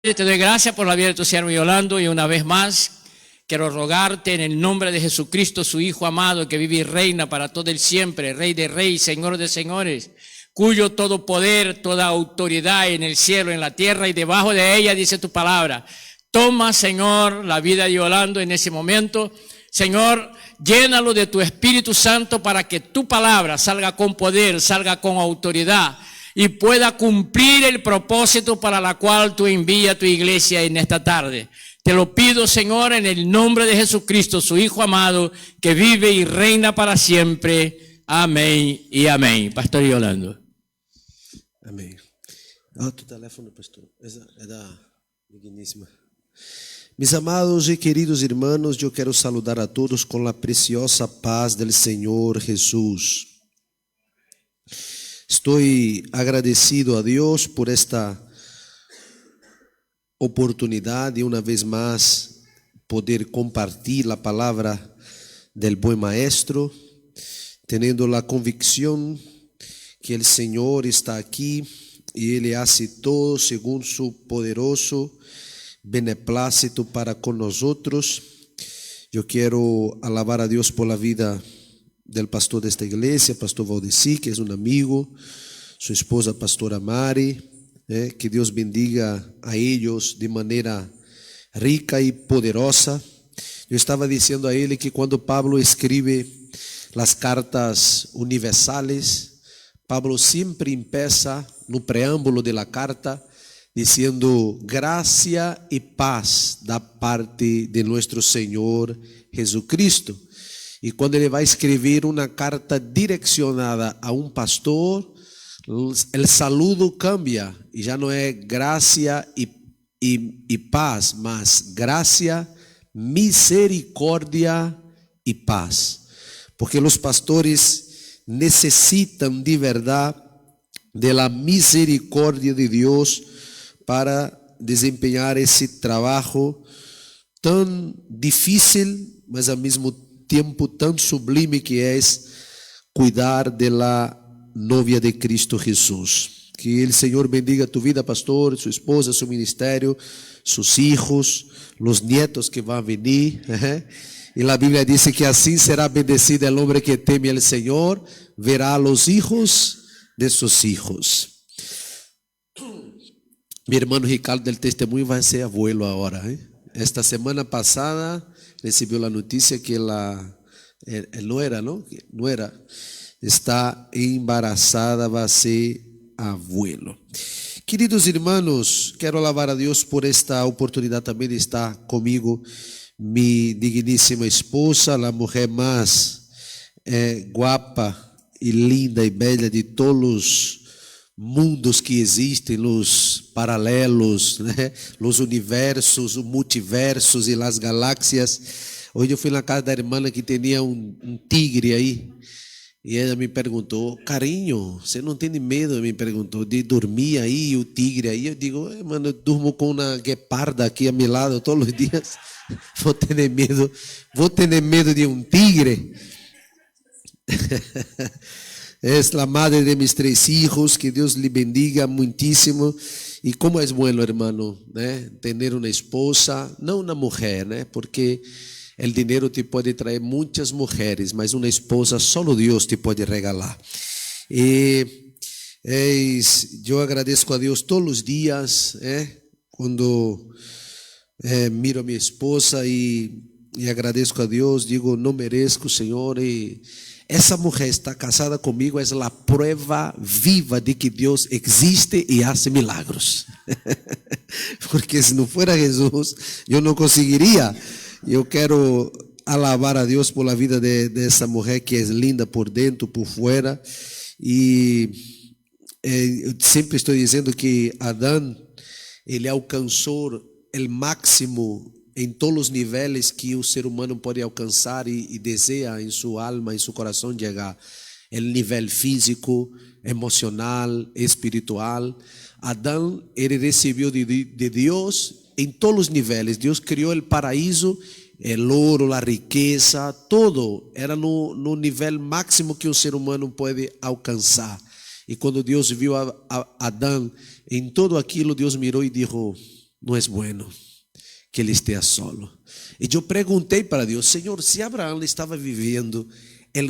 Te doy gracias por la vida de tu siervo Yolando, y una vez más quiero rogarte en el nombre de Jesucristo, su Hijo amado, que vive y reina para todo el siempre, Rey de reyes, Señor de señores, cuyo todo poder, toda autoridad en el cielo, en la tierra y debajo de ella, dice tu palabra. Toma, Señor, la vida de Yolando en ese momento. Señor, llénalo de tu Espíritu Santo para que tu palabra salga con poder, salga con autoridad y pueda cumplir el propósito para la cual tú envías a tu iglesia en esta tarde. Te lo pido, Señor, en el nombre de Jesucristo, su Hijo amado, que vive y reina para siempre. Amén y amén. Pastor Yolando. Amém. Tu teléfono, pastor, é da digníssima. Mis amados e queridos irmãos, eu quero saludar a todos com a preciosa paz del Senhor Jesus. Estou agradecido a Deus por esta oportunidade, uma vez mais, poder compartilhar a palavra del buen maestro, tendo a convicção que o Senhor está aqui e Ele hace todo segundo su poderoso beneplácito para con nosotros. Eu quero alabar a Deus por la vida del pastor desta igreja, pastor Valdeci, que é um amigo, sua esposa, pastora Mari, que Deus bendiga a ellos de maneira rica e poderosa. Eu estava dizendo a ele que quando Pablo escreve as cartas universales, Pablo sempre empieza no preâmbulo de la carta dizendo graça e paz da parte de nosso Senhor Jesucristo. E quando ele vai escrever uma carta direcionada a um pastor, o saludo cambia e já não é graça e paz, mas graça, misericórdia e paz. Porque os pastores necessitam de verdade da misericórdia de Deus para desempenhar esse trabalho tão difícil, mas ao mesmo tempo tão sublime que é cuidar da novia de Cristo Jesus. Que o Senhor bendiga tu vida, pastor, sua esposa, seu ministério, seus filhos, os nietos que vão vir. E a Bíblia diz que assim será bendecido o homem que teme ao Senhor, verá os filhos de seus filhos. Mi hermano Ricardo del Testemunho vai ser abuelo agora. Esta semana passada recebeu a notícia que nuera está embarazada, vai ser abuelo. Queridos irmãos, quero louvar a Deus por esta oportunidade também de estar comigo, mi digníssima esposa, a mulher mais guapa e linda e bela de todos os mundos que existem, os paralelos, os universos, os multiversos e as galáxias. Hoje eu fui na casa da irmã que tinha um tigre aí, e ela me perguntou: carinho, você não tem medo, me perguntou, de dormir aí, o tigre aí? Eu digo: mano, eu durmo com uma gueparda aqui a meu lado todos os dias, vou ter medo de um tigre? Es la madre de mis 3 hijos, que Dios le bendiga muchísimo. Y como es bueno, hermano, tener una esposa, no una mujer, porque el dinero te puede traer muchas mujeres, mas una esposa solo Dios te puede regalar. Yo agradezco a Dios todos los días, cuando miro a mi esposa y agradezco a Dios, digo, no merezco, Señor, y essa mulher está casada comigo, é a prova viva de que Deus existe e hace milagros. Porque se não fosse Jesus, eu não conseguiria. Eu quero alabar a Deus por a vida dessa mulher que é linda por dentro, por fora. E eu sempre estou dizendo que Adão, ele alcançou o máximo em todos os níveis que o ser humano pode alcançar e deseja em sua alma, em seu coração chegar. O nível físico, emocional, espiritual. Adão, ele recebeu de Deus em todos os níveis. Deus criou o paraíso, o ouro, a riqueza, todo era no nível máximo que o ser humano pode alcançar. E quando Deus viu a Adão em tudo aquilo, Deus mirou e disse: não é bueno que ele esteja solo. E eu perguntei para Deus: Senhor, se Abraão estava vivendo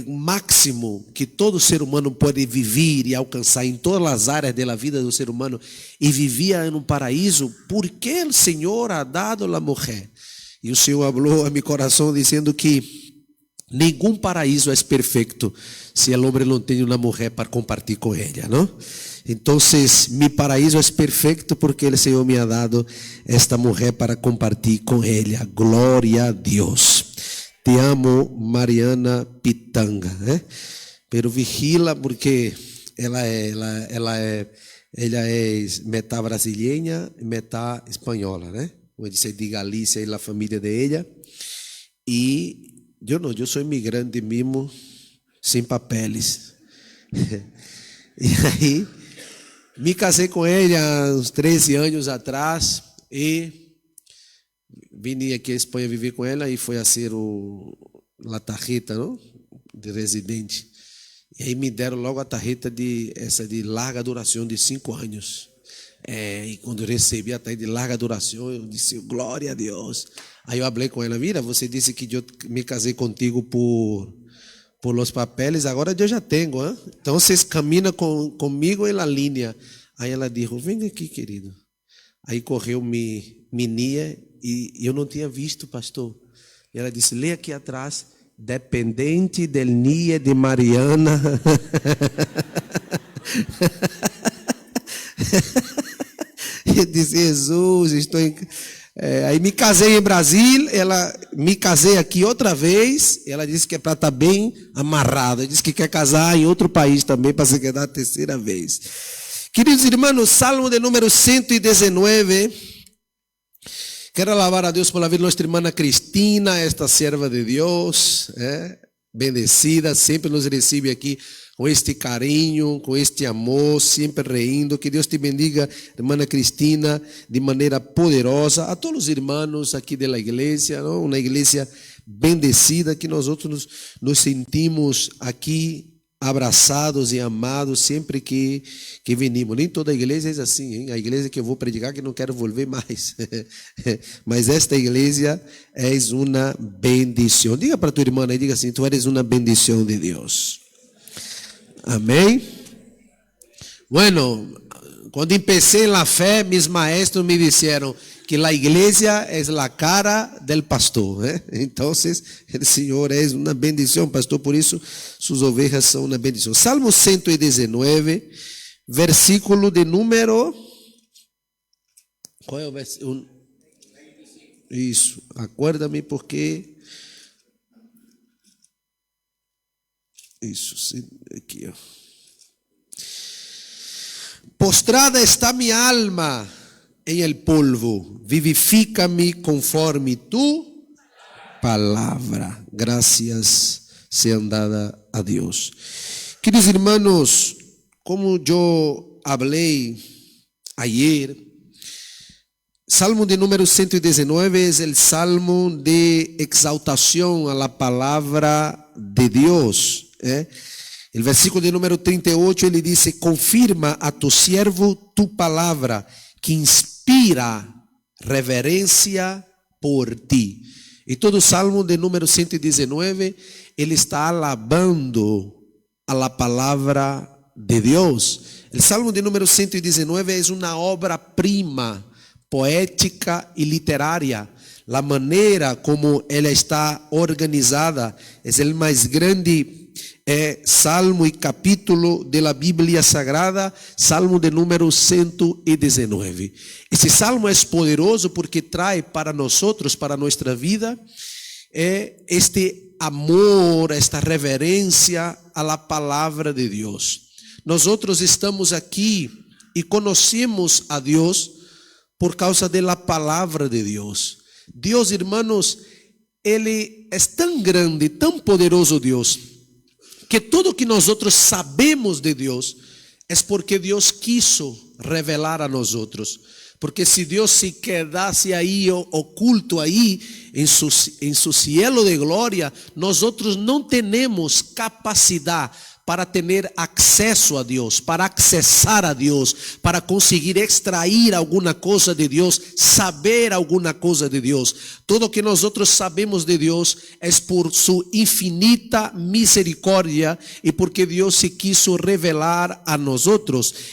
o máximo que todo ser humano pode viver e alcançar em todas as áreas da vida do ser humano, e vivia em um paraíso, por que o Senhor ha dado a mulher? E o Senhor falou a meu coração dizendo que nenhum paraíso é perfeito se o homem não tem uma mulher para compartilhar com ela, não? Então, meu paraíso é perfeito porque o Senhor me ha dado esta mulher para compartilhar com ela. Glória a Deus. Te amo, Mariana Pitanga, pero vigila porque ela é metade brasileira e metade espanhola, né? Como dizer, de Galícia e a família de ela. E eu sou imigrante mesmo, sem papeles. E aí, me casei com ele há uns 13 anos atrás e vim aqui à Espanha viver com ela e foi a ser a tarjeta, não? De residente. E aí me deram logo a tarjeta de larga duração de 5 anos. E quando eu recebi a tarjeta de larga duração, eu disse, glória a Deus. Aí eu falei com ela: mira, você disse que eu me casei contigo por los papeles, agora eu já tenho, hein? Então vocês caminham comigo na linha. Aí ela disse: vem aqui, querido. Aí correu minha e eu não tinha visto, pastor. E ela disse: lê aqui atrás, dependente del NIE de Mariana. Eu disse: Jesus, estou em... aí me casei em Brasília, me casei aqui outra vez, ela disse que é para estar bem amarrado, disse que quer casar em outro país também para se quedar a terceira vez. Queridos irmãos, Salmo de número 119, quero louvar a Deus por la vida de nossa irmã Cristina, esta serva de Deus, bendecida, sempre nos recebe aqui com este carinho, com este amor, sempre rindo. Que Deus te bendiga, irmã Cristina, de maneira poderosa. A todos os irmãos aqui da igreja, não? Uma igreja bendecida, que nós outros nos sentimos aqui abraçados e amados sempre que venimos. Nem toda a igreja é assim, hein? A igreja que eu vou predicar que não quero volver mais. Mas esta igreja é uma bendição. Diga para tua irmã, diga assim: tu eres uma bendição de Deus. Amém? Bueno, quando empecé na fé, mis maestros me disseram que a igreja é a cara del pastor, Então, o Senhor é uma bendição, pastor, por isso suas ovelhas são uma bendição. Salmo 119, versículo de número... Qual é o versículo? Isso, acuérdame porque... Isso, aqui, ó. Postrada está minha alma em el polvo, vivifica-me conforme tu palavra. Graças sejam dadas a Deus. Queridos irmãos, como eu falei ayer, Salmo de número 119 é o salmo de exaltação a la palavra de Deus. O versículo de número 38, ele diz: confirma a tu siervo tu palavra, que inspira reverência por ti. E todo o salmo de número 119, ele está alabando a la palavra de Deus. O salmo de número 119 é uma obra-prima poética e literária. A maneira como ela está organizada é o mais grande salmo e capítulo da Bíblia Sagrada, salmo de número 119. Esse salmo é poderoso porque traz para nós, para nossa vida, este amor, esta reverência a la palavra de Deus. Nós estamos aqui e conhecemos a Deus por causa da palavra de Deus. Deus, irmãos, Ele é tão grande, tão poderoso Deus, que tudo que nós sabemos de Deus é porque Deus quiso revelar a nós. Porque se Deus se quedasse aí oculto aí em seu cielo de glória, nós não temos capacidade para ter acesso a Deus, para acessar a Deus, para conseguir extrair alguma coisa de Deus, saber alguma coisa de Deus. Tudo que nós sabemos de Deus é por sua infinita misericórdia e porque Deus se quiso revelar a nós.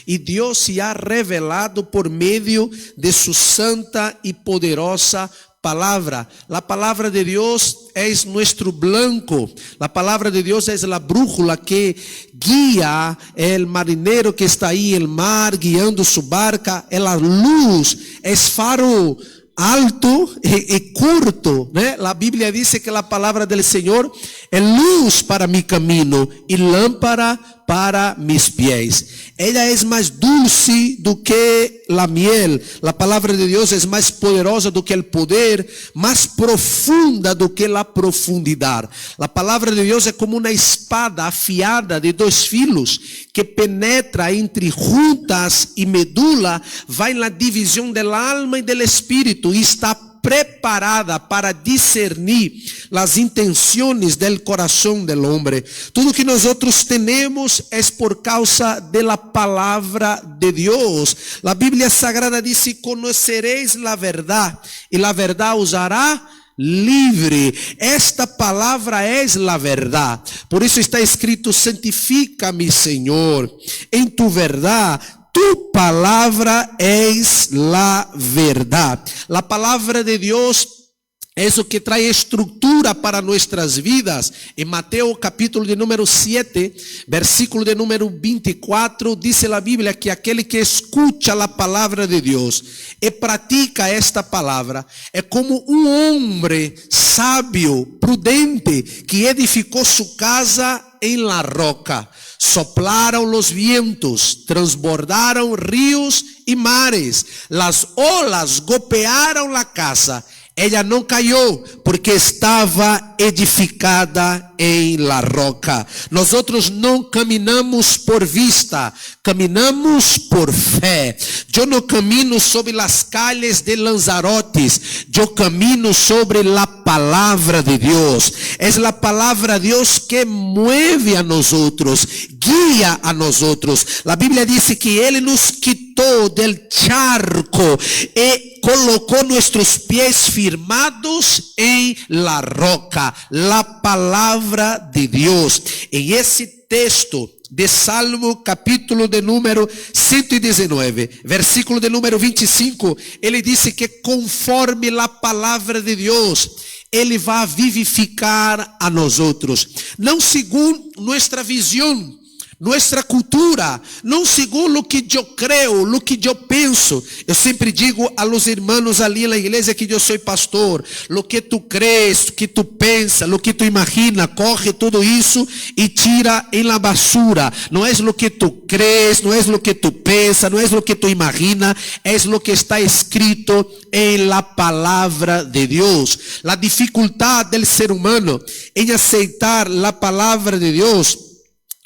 E Deus se ha revelado por meio de sua santa e poderosa palabra. La palabra de Dios es nuestro blanco. La palabra de Dios es la brújula que guía el marinero que está ahí en el mar guiando su barca. Es la luz, es faro alto y corto, ¿no? La Biblia dice que la palabra del Señor es luz para mi camino y lámpara para mis pies. Ella es más dulce do que la miel. La palabra de Dios es más poderosa do que el poder, más profunda do que la profundidad. La palabra de Dios es como una espada afiada de 2 filos que penetra entre juntas y medula, va en la división del alma y del espíritu y está preparada para discernir las intenciones del corazón del hombre. Todo que nosotros tenemos es por causa de la palabra de Dios. La Biblia Sagrada dice: conoceréis la verdad y la verdad os hará livre. Esta palavra es la verdad. Por eso está escrito: santifícame, Señor, en tu verdad. Tu palabra es la verdad. La palabra de Dios es lo que trae estructura para nuestras vidas. En Mateo capítulo de número 7, versículo de número 24, dice la Biblia que aquel que escucha la palabra de Dios y practica esta palabra es como un hombre sabio, prudente, que edificó su casa en la roca. Soplaron los vientos, transbordaron ríos y mares, las olas golpearon la casa. Ella no cayó porque estava edificada em la roca. Nosotros não caminhamos por vista, caminhamos por fé. Eu não camino sobre las calles de Lanzarotes, eu camino sobre la palavra de Deus. Es la palabra de Deus que mueve a nosotros, guia a nosotros. La Biblia dice que Ele nos quitó del charco e colocou nuestros pies firmados em la roca, la palabra de Deus. En esse texto de Salmo, capítulo de número 119, versículo de número 25, ele disse que conforme la palavra de Deus, ele vai vivificar a nós outros, não segundo nossa visão, nossa cultura, não segundo o que eu creio, o que eu penso. Eu sempre digo a los hermanos ali na igreja que eu sou pastor: lo que tu crees, que tu pensa, lo que tu imagina, corre tudo isso e tira em la basura. Não é lo que tu crees, não é lo que tu pensa, não é lo que tu imagina, é lo que está escrito em la palavra de Deus. La dificuldade del ser humano em aceitar la palavra de Deus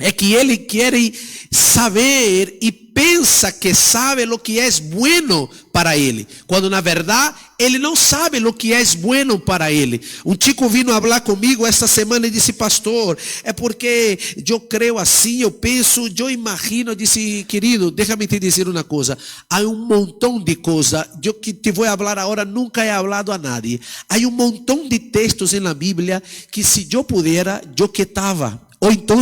é que ele quer saber e pensa que sabe lo que é bueno para ele, quando na verdade ele não sabe lo que é bueno para ele. Um chico vino a falar comigo esta semana e disse: pastor, é porque eu creio assim, eu penso, eu imagino. Eu disse: querido, déjame te dizer uma coisa, há montão de coisas, eu que te vou falar agora nunca he hablado a nadie. Há montão de textos na Bíblia que se eu pudera, eu quitava. Ou então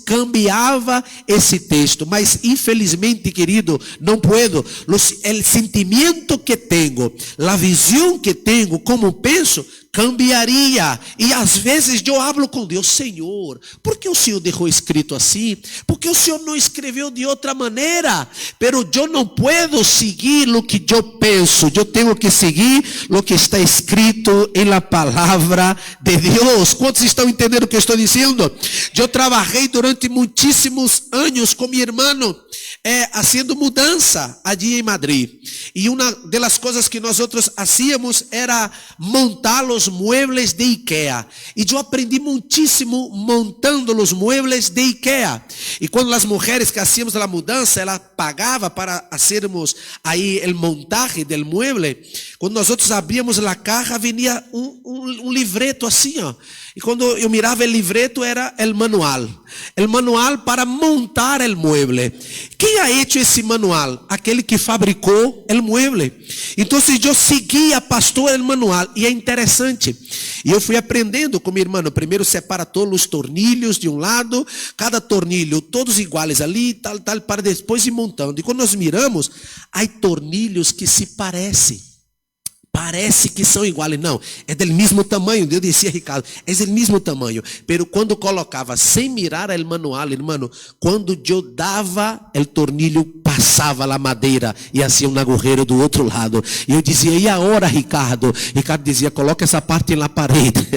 cambiava esse texto, mas infelizmente, querido, não puedo. O sentimento que tenho, a visão que tenho, como penso, cambiaria. E às vezes eu hablo com Deus: Senhor, por que o Senhor deixou escrito assim? Por que o Senhor não escreveu de outra maneira? Pero eu não posso seguir o que eu penso, eu tenho que seguir o que está escrito em la palavra de Deus. Quantos estão entendendo o que eu estou dizendo? Eu trabalhei durante muitíssimos anos com meu irmão, haciendo mudança allí em Madrid. E uma das coisas que nós outros hacíamos era montar os muebles de IKEA. E eu aprendi muitíssimo montando os muebles de IKEA. E quando as mulheres que hacíamos a mudança, ela pagava para hacermos aí o montaje del mueble. Quando nós outros abríamos a caja, vinha um livreto assim, ó. E quando eu mirava o livreto, era o manual. El manual para montar el mueble. ¿Quién ha hecho ese manual? Aquel que fabricou el mueble. Então eu seguia, pastor, el manual. E é interessante. E eu fui aprendendo com meu irmão. Primeiro separa todos os tornilhos de um lado. Cada tornilho, todos iguais ali, tal, para depois ir montando. E quando nós miramos, há tornilhos que se parecem. Parece que são iguais. Não, é do mesmo tamanho. Eu dizia, Ricardo, é do mesmo tamanho. Pero quando colocava sem mirar o manual, irmão, quando eu dava, o tornilho passava a madeira e hacía um agujero do outro lado. E eu dizia, e agora, Ricardo? Ricardo dizia, coloca essa parte na parede.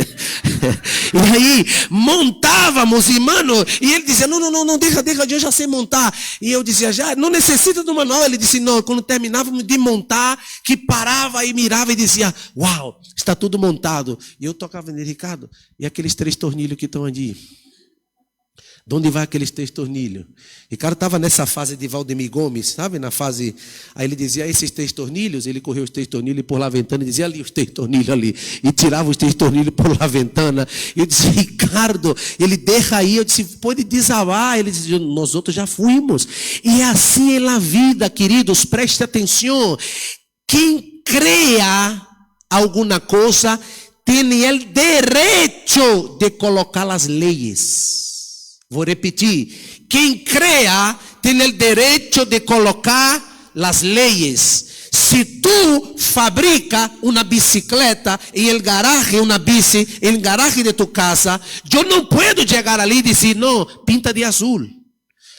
E aí, montávamos, irmão. E ele dizia, não, deixa, eu já sei montar. E eu dizia, já, não necessita do manual. Ele disse, não, quando terminávamos de montar, que parava e mirava e dizia, uau, está tudo montado. E eu tocava nele, Ricardo, e aqueles 3 tornilhos que estão ali? De onde vai aqueles 3 tornilhos? Ricardo estava nessa fase de Valdemir Gomes, sabe? Na fase, aí ele dizia, esses 3 tornilhos, ele correu os 3 tornilhos por lá a ventana, e dizia, ali os 3 tornilhos ali, e tirava os 3 tornilhos por lá a ventana. Eu disse, Ricardo, ele deixa aí, eu disse, pode desabar. Ele disse, nós outros já fuimos. E assim é na vida, queridos, preste atenção. Quem crea alguma coisa tem o direito de colocar as leis. Vou repetir. Quem crea tem o direito de colocar as leis. Se tu fabrica uma bicicleta em el garagem, uma bici, em el garagem de tu casa, eu não posso chegar ali e dizer, não, pinta de azul.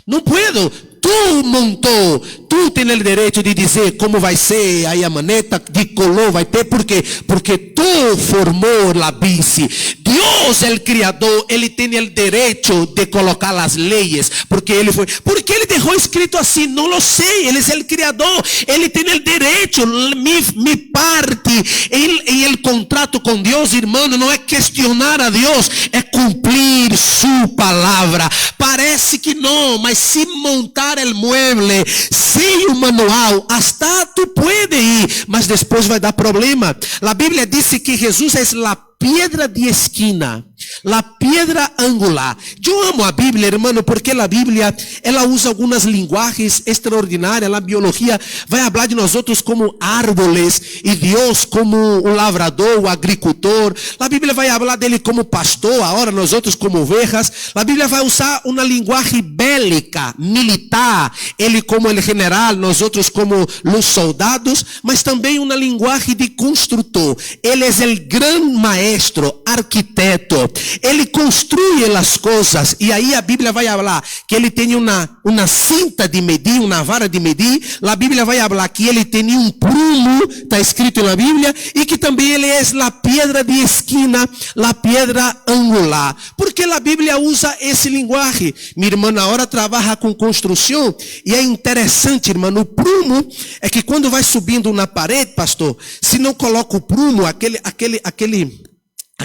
Não posso. Tu montou, tu tem o direito de dizer como vai ser aí a maneta, de color vai ter, porque tu formou a bici. Deus, o Criador, ele tem o direito de colocar as leis, porque ele deixou escrito assim, não lo sei, ele é o Criador, ele tem o direito, mi parte em el contrato com Deus, irmão, não é questionar a Deus, é cumprir sua palavra. Parece que não, mas se montar o mueble sem o manual, hasta tu pode ir, mas depois vai dar problema. A Bíblia diz que Jesus é a pedra de esquina, a pedra angular. Eu amo a Bíblia, irmão, porque a Bíblia, ela usa algumas linguagens extraordinárias. A biologia vai falar de nós outros como árvores e Deus como o lavrador, o agricultor. A Bíblia vai falar dele como pastor, agora nós outros como ovelhas. A Bíblia vai usar uma linguagem bélica, militar, ele como o general, nós outros como os soldados, mas também uma linguagem de construtor. Ele é o grande maestro, arquiteto. Ele construi as coisas. E aí a Bíblia vai falar que ele tem uma cinta de medir, uma vara de medir. A Bíblia vai falar que ele tem um prumo, está escrito na Bíblia, e que também ele é a pedra de esquina, a pedra angular. Porque a Bíblia usa esse linguagem. Minha irmã na hora trabalha com construção, e é interessante, irmã, o prumo é que quando vai subindo na parede, pastor, se não coloca o prumo, aquela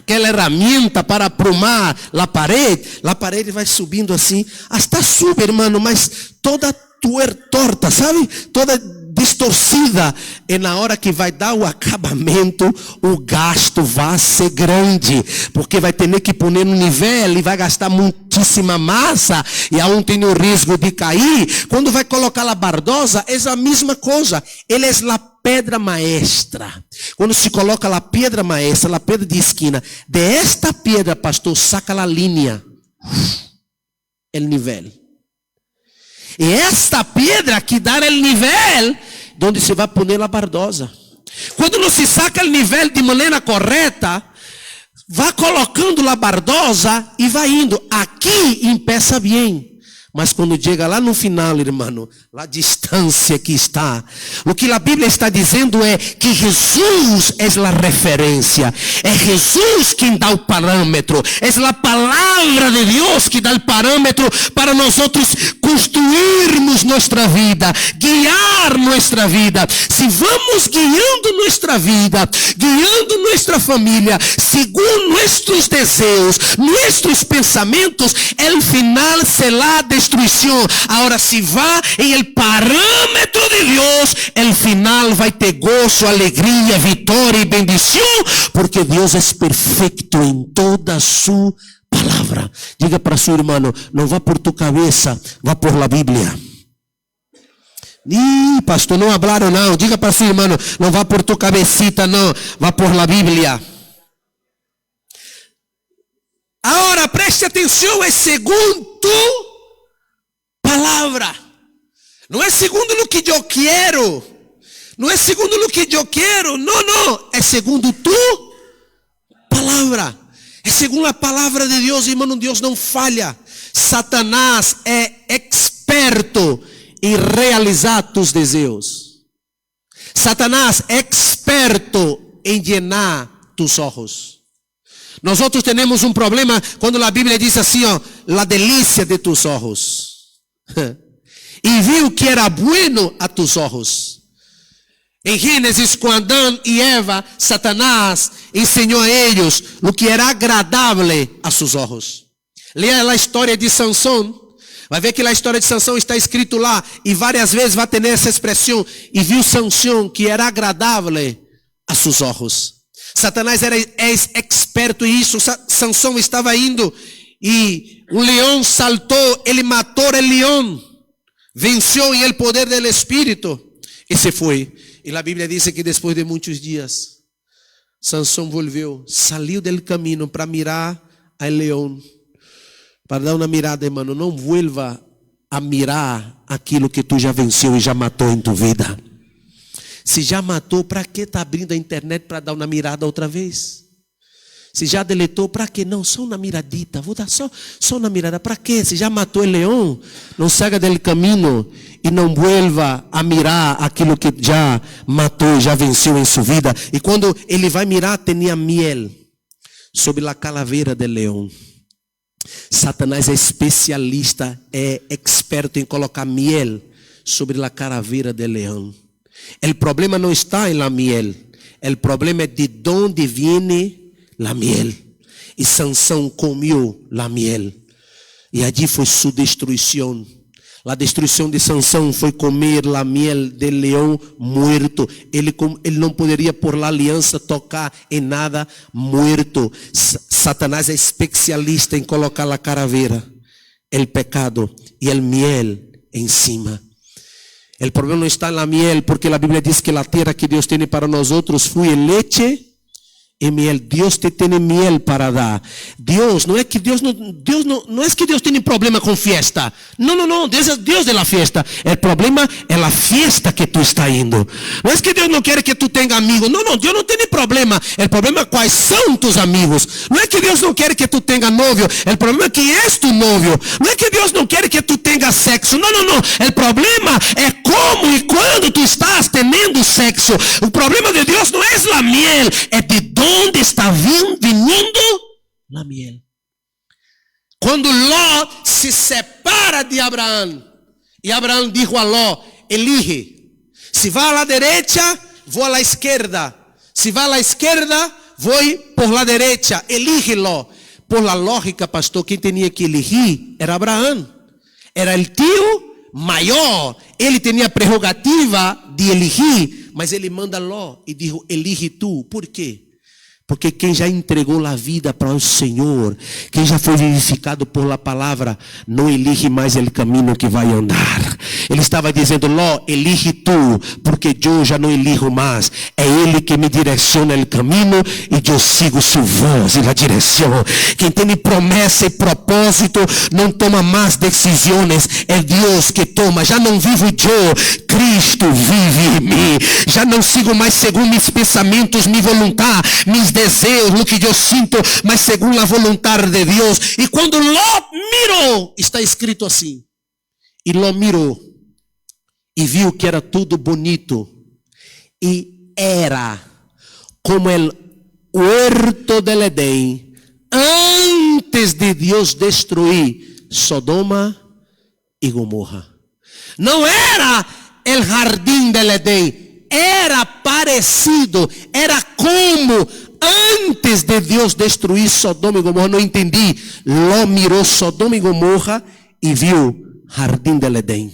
ferramenta para aprumar a parede vai subindo assim, hasta sube, irmão, mas toda torta, sabe? Toda distorcida. E na hora que vai dar o acabamento, o gasto vai ser grande, porque vai ter que pôr no nível e vai gastar muitíssima massa, e aún tem o risco de cair. Quando vai colocar a bardosa, é a mesma coisa. Ele é a pedra maestra. Quando se coloca a pedra maestra, a pedra de esquina, de esta pedra, pastor, saca a linha, o nível. E esta pedra que dá o nível, onde se vai pôr a bardosa. Quando não se saca o nível de maneira correta, vai colocando a bardosa e vai indo. Aqui empeça bem. Mas quando chega lá no final, irmão, a distância que está, o que a Bíblia está dizendo é que Jesus é a referência, é Jesus quem dá o parâmetro, é a palavra de Deus que dá o parâmetro para nós outros construirmos nossa vida, guiar nossa vida. Se vamos guiando nossa vida, guiando nossa família, segundo nossos desejos, nossos pensamentos, o final será destruição. Agora, se vá em el parâmetro de Deus, el final vai ter gozo, alegria, vitória e bendição, porque Deus é perfeito em toda sua palavra. Diga para su hermano, não vá por tu cabeça, vá por la Bíblia. Pastor, não hablaram não. Diga para su hermano, não vá por tu cabecita não, vá por la Bíblia. Agora preste atenção, é segundo palavra. Não é segundo o que eu quero. Não é segundo o que eu quero. Não. É segundo tu palavra. É segundo a palavra de Deus, irmão. Deus não falha. Satanás é experto em realizar tus desejos. Satanás é experto em llenar tus ojos. Nós temos um problema quando a Bíblia diz assim, ó, la delícia de tus ojos. E viu que era bueno a tus ojos. Em Gênesis, com Adão e Eva, Satanás ensinou a eles o que era agradável a seus olhos. Leia a história de Sansão. Vai ver que a história de Sansão está escrito lá. E várias vezes vai ter essa expressão. E viu Sansão que era agradável a seus olhos. Satanás é experto em isso. Sansão estava indo e um leão saltou. Ele matou o leão. Venceu em el poder del Espírito. E se foi. E a Bíblia diz que depois de muitos dias, Sansão volveu, saiu do caminho para mirar ao leão, para dar uma mirada, irmão. Não vuelva a mirar aquilo que tu já venceu e já matou em tu vida. Se já matou, para que está abrindo a internet para dar uma mirada outra vez? Se já deletou, para que não? Só uma miradita, vou dar só uma mirada. Para que? Se já matou o leão, não saia do caminho e não vuelva a mirar aquilo que já matou, já venceu em sua vida. E quando ele vai mirar, tinha miel sobre a calaveira do leão. Satanás é especialista, é experto em colocar miel sobre a calaveira do leão. O problema não está em la miel, o problema é de onde vem la miel. E Sansão comeu la miel. E allí foi sua destruição. A destruição de Sansão foi comer la miel del leão muerto. Ele não poderia por la aliança tocar em nada muerto. Satanás é especialista em colocar a calaveira, o pecado e o miel em cima. O problema não está na miel, porque a Bíblia diz que a terra que Deus tem para nós outros flui leite e miel. Deus te tem miel para dar. Deus não é que Deus tem problema com fiesta. Não, Deus é Deus da fiesta. O problema é a fiesta que tu está indo. Não é que Deus não quer que tu tenha amigos. Não, Deus não tem problema. O problema é quais são tus amigos. Não é que Deus não quer que tu tenha novio. O problema é quem é tu novio. Não é que Deus não quer que tu tenha sexo. Não. O problema é como e quando tu estás tendo sexo. O problema de Deus não é a miel, é de onde está vindo a miel. Quando Ló se separa de Abraão, e Abraão disse a Ló: elige, se vai à direita, vou à esquerda, se vai à esquerda, vou por la direita, elige Ló. Por la lógica, pastor, quem tinha que elegir era Abraão, era o tio maior, ele tinha a prerrogativa de elegir, mas ele manda Ló e diz: elige tu. Por quê? Porque quem já entregou a vida para o Senhor, quem já foi vivificado por la palavra, não elige mais o caminho que vai andar. Ele estava dizendo: Ló, elige tu, porque eu já não elijo mais. É Ele que me direciona o caminho e eu sigo sua voz e a direção. Quem tem promessa e propósito não toma mais decisões. É Deus que toma. Já não vivo eu, Cristo vive em mim. Já não sigo mais segundo meus pensamentos, minha vontade, meus desejos, o que eu sinto, mas segundo a vontade de Deus. E quando Ló mirou, está escrito assim: e Ló mirou e viu que era tudo bonito e era como o huerto del Edén antes de Deus destruir Sodoma e Gomorra. Não era o jardim del Edén, era parecido, era como antes de Deus destruir Sodoma e Gomorra. Não entendi. Ló mirou Sodoma e Gomorra e viu jardim del Edén.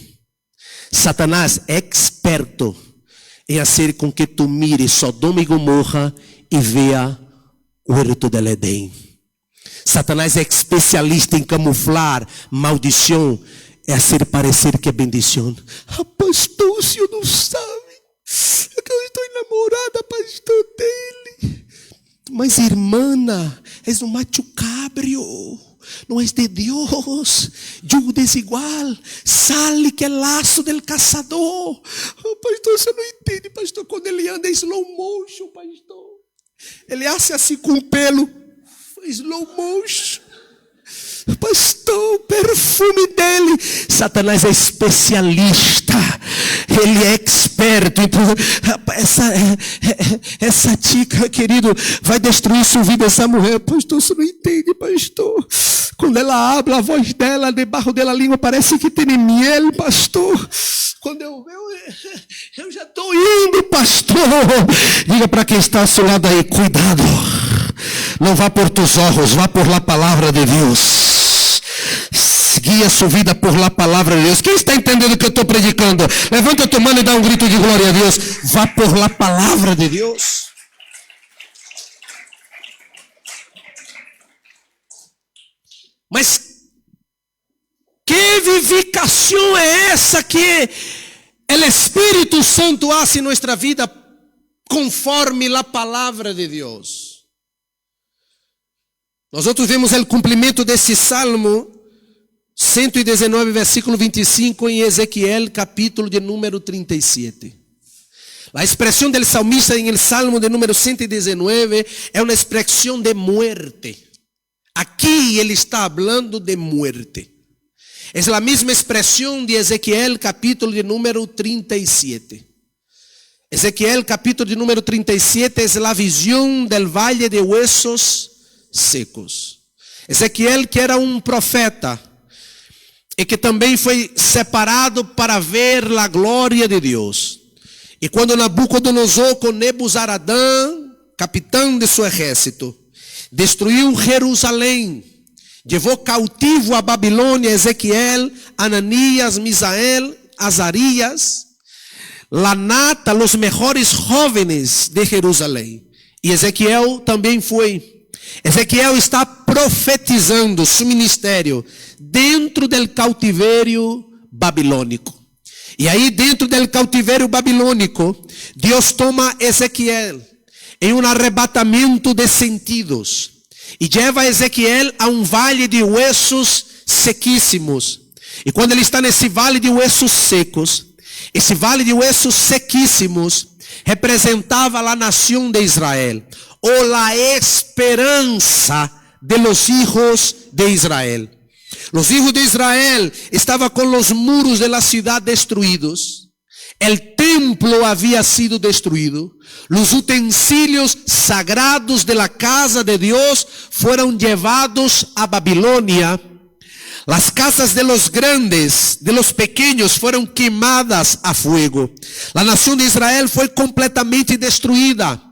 Satanás é experto em fazer com que tu mires Sodoma e Gomorra e veja o huerto del Edén. Satanás é especialista em camuflar maldição e fazer parecer que é bendição. Ah, pastor, o senhor não sabe. É que eu estou enamorada, pastor, dele. Mas irmã, és um macho cabrio. Não és de Deus. Yugo desigual. Sale que é laço del caçador. Oh, pastor, você não entende, pastor. Quando ele anda em slow motion, pastor. Ele hace assim com o pelo. Slow motion. Pastor, o perfume dele. Satanás é especialista. Ele é experto. Então, essa tica, querido, vai destruir sua vida. Essa mulher, pastor, você não entende, pastor. Quando ela habla, a voz dela, debaixo dela, a língua parece que tem miel, pastor. Quando eu já estou indo, pastor. Diga para quem está ao seu lado aí, cuidado. Não vá por tus olhos, vá por la palavra de Deus. Guia sua vida por la palavra de Deus. Quem está entendendo o que eu estou predicando? Levanta a tua mão e dá um grito de glória a Deus. Vá por la palavra de Deus. Mas que vivificação é essa que o Espírito Santo hace em nossa vida conforme a palavra de Deus? Nós vemos o cumprimento desse Salmo 119, versículo 25, em Ezequiel, capítulo de número 37. A expressão do salmista em el Salmo de número 119 é uma expressão de muerte. Aqui ele está falando de muerte. É a mesma expressão de Ezequiel, capítulo de número 37. Ezequiel, capítulo de número 37, é a visão do vale de huesos secos. Ezequiel, que era um profeta e que também foi separado para ver a glória de Deus. E quando Nabucodonosor, com Nebuzaradã, capitão de seu exército, destruiu Jerusalém, levou cautivo a Babilônia Ezequiel, Ananias, Misael, Azarias, la nata, os melhores jovens de Jerusalém. E Ezequiel também foi. Ezequiel está profetizando seu ministério dentro do cautiverio babilônico. E aí dentro do cautiverio babilônico, Deus toma Ezequiel em um arrebatamento de sentidos e leva Ezequiel a um vale de huesos sequíssimos. E quando ele está nesse vale de huesos secos, esse vale de huesos sequíssimos representava a nação de Israel, ou a esperança de los hijos de Israel. Los hijos de Israel estavam com os muros de la ciudad destruídos. El templo había sido destruído. Los utensilios sagrados de la casa de Dios fueron llevados a Babilonia. Las casas de los grandes, de los pequeños fueron quemadas a fuego. La nación de Israel fue completamente destruída.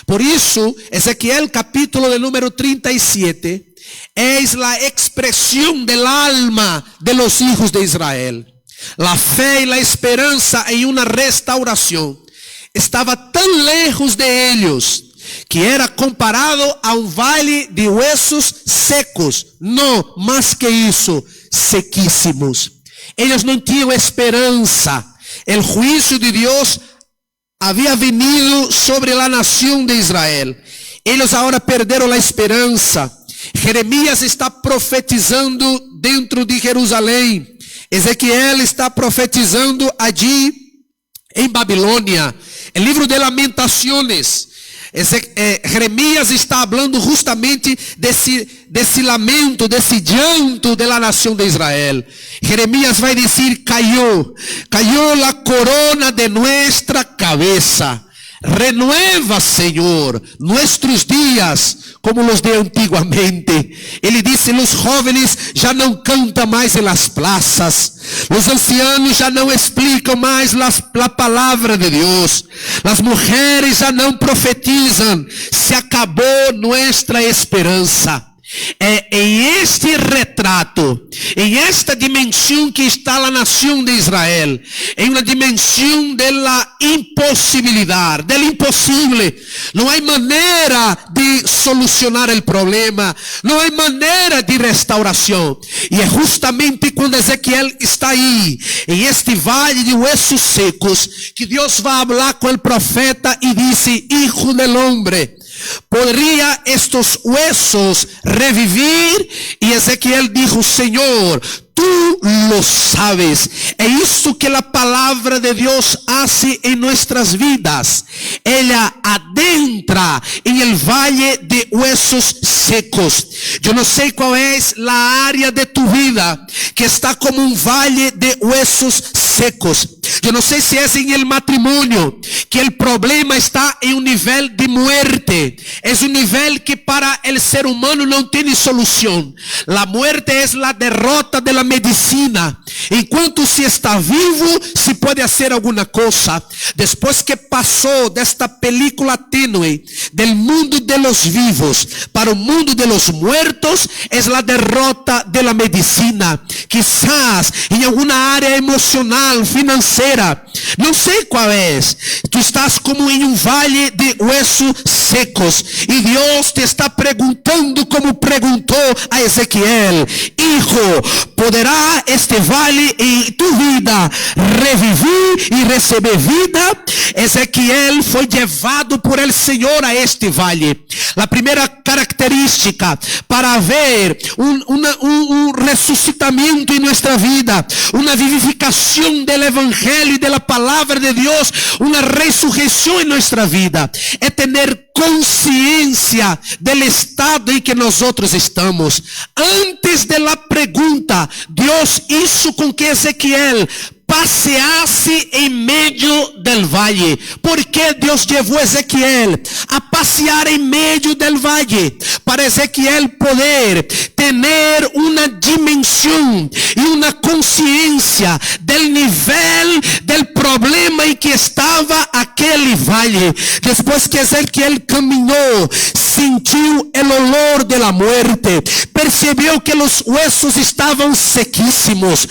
Por isso, Ezequiel capítulo de número 37 es la expresión del alma de los hijos de Israel. La fe y la esperanza en una restauración estaba tan lejos de ellos que era comparado a un vale de huesos secos. No, más que isso, sequísimos. Ellos no tenían esperanza. El juicio de Dios havia venido sobre a nação de Israel. Eles agora perderam a esperança. Jeremias está profetizando dentro de Jerusalém. Ezequiel está profetizando allí em Babilônia. O livro de Lamentações, Jeremias está falando justamente desse lamento, desse llanto da nação de Israel. Jeremias vai dizer: caiu a corona de nuestra cabeza. Renueva, Senhor, nuestros dias como os de antiguamente. Ele disse: os jovens já não cantam mais em las plazas, os ancianos já não explicam mais a palavra de Deus, as mulheres já não profetizam. Se acabou nossa esperança. em este retrato, em esta dimensão que está a nação de Israel, em uma dimensão da impossibilidade, do impossível. Não há maneira de solucionar o problema, não há maneira de restauração. E é justamente quando Ezequiel está aí, em este vale de huesos secos, que Deus vai falar com o profeta e disse: Hijo del hombre, ¿podría estos huesos revivir? Y Ezequiel dijo: Señor, tú lo sabes. É isso que a palavra de Deus hace em nossas vidas. Ela adentra em el valle de huesos secos. Eu não sei qual é a área de tu vida que está como um valle de huesos secos. Eu não sei se é em el matrimônio, que o problema está em um nível de muerte. É um nível que para o ser humano não tem solução. A muerte é a derrota de la medicina. Enquanto se está vivo, se pode fazer alguma coisa. Depois que passou desta película tênue del mundo de los vivos para o mundo de los muertos, é a derrota de la medicina. Quizás em alguma área emocional, financeira, não sei qual é. Tu estás como em um vale de huesos secos e Deus te está perguntando, como perguntou a Ezequiel: Hijo, ¿poderá este vale em tu vida revivir e receber vida? Ezequiel foi levado por el Senhor a este vale. A primeira característica para haver um ressuscitamento em nossa vida, uma vivificação do evangelho e da palavra de Deus, uma ressurreição em nossa vida, é ter consciência do estado em que nós estamos. Antes da pergunta, Deus hizo com que Ezequiel passeasse em meio del valle. ¿Por que Deus levou Ezequiel a passear em meio del valle? Para Ezequiel poder ter uma dimensão e uma consciência del nível del problema em que estava aquele vale. Depois que Ezequiel caminhou, sentiu o olor de la muerte, percebeu que os huesos estavam sequíssimos,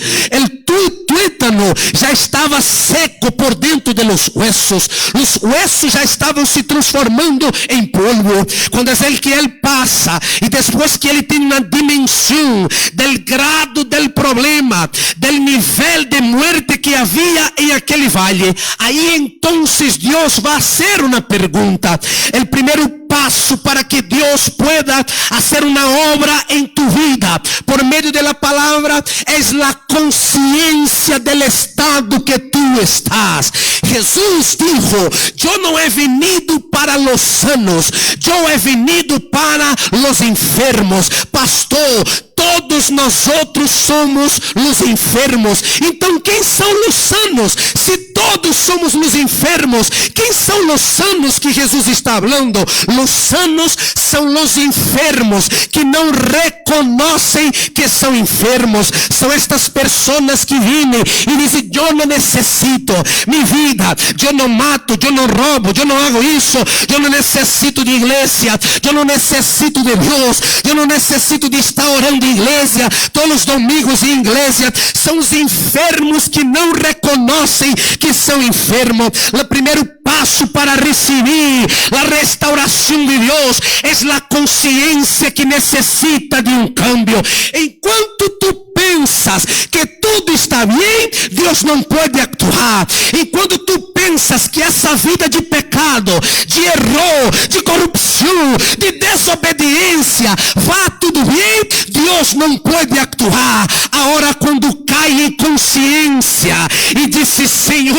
o tuétano já estava seco por dentro de los huesos, os huesos já estavam se transformando em polvo. Quando Ezequiel passa e depois que ele tem uma dimensão del grado del problema, del nível de muerte que havia em aquele vale, aí então Deus vai fazer uma pergunta. O primeiro passo para que Deus pueda hacer una obra en tu vida por medio de la palabra es la conciencia del estado que tú estás. Jesús dijo: yo no he venido para los sanos, yo he venido para los enfermos. Pastor, todos nosotros somos los enfermos. Então quem são os sanos? Se todos somos os enfermos, quem são os sanos que Jesus está falando? Os sanos são os enfermos que não reconhecem que são enfermos. São estas pessoas que vêm e dizem: eu não necessito minha vida, eu não mato, eu não roubo, eu não hago isso, eu não necessito de igreja, eu não necessito de Deus, eu não necessito de estar orando em igreja todos os domingos em igreja. São os enfermos que não reconhecem que são enfermos. O primeiro passo para receber a restauração de Deus é a consciência que necessita de um cambio. Enquanto tu pensas que tudo está bem, Deus não pode actuar. Enquanto tu pensas que essa vida de pecado, de erro, de corrupção, de desobediência, vá tudo bem, Deus não pode actuar. Agora, quando cai em consciência e disse: Senhor,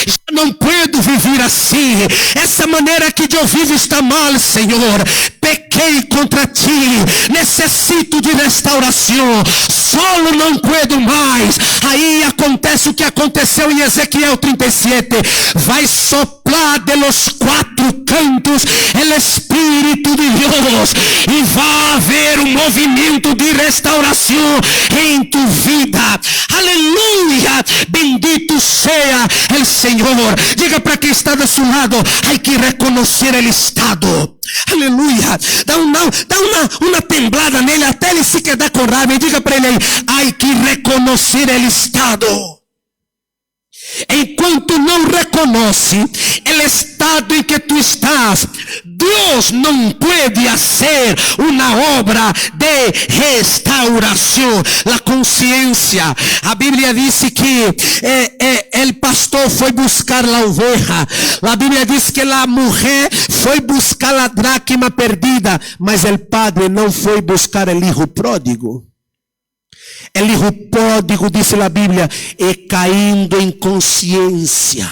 já não puedo viver assim, essa maneira que eu vivo está mal, Senhor, pequei contra ti, necessito de restauração, solo não puedo mais. Aí acontece o que aconteceu em Ezequiel 37, vai soplar de los quatro cantos o Espírito de Deus e vai haver um movimento de restauração em tu vida. Aleluia, bendito seja o Senhor. Diga para quem está do seu lado: hay que reconhecer o estado. Aleluia. Dá uma temblada nele até ele se quedar com raiva. E diga para ele aí: há que reconhecer o estado. Enquanto não reconhece o estado em que tu estás, Deus não pode fazer uma obra de restauração. A consciência, a Bíblia diz que o pastor foi buscar a oveja. A Bíblia diz que a mulher foi buscar a dracma perdida, mas o padre não foi buscar o hijo pródigo. El hijo pródigo, dice la Biblia, caindo em consciência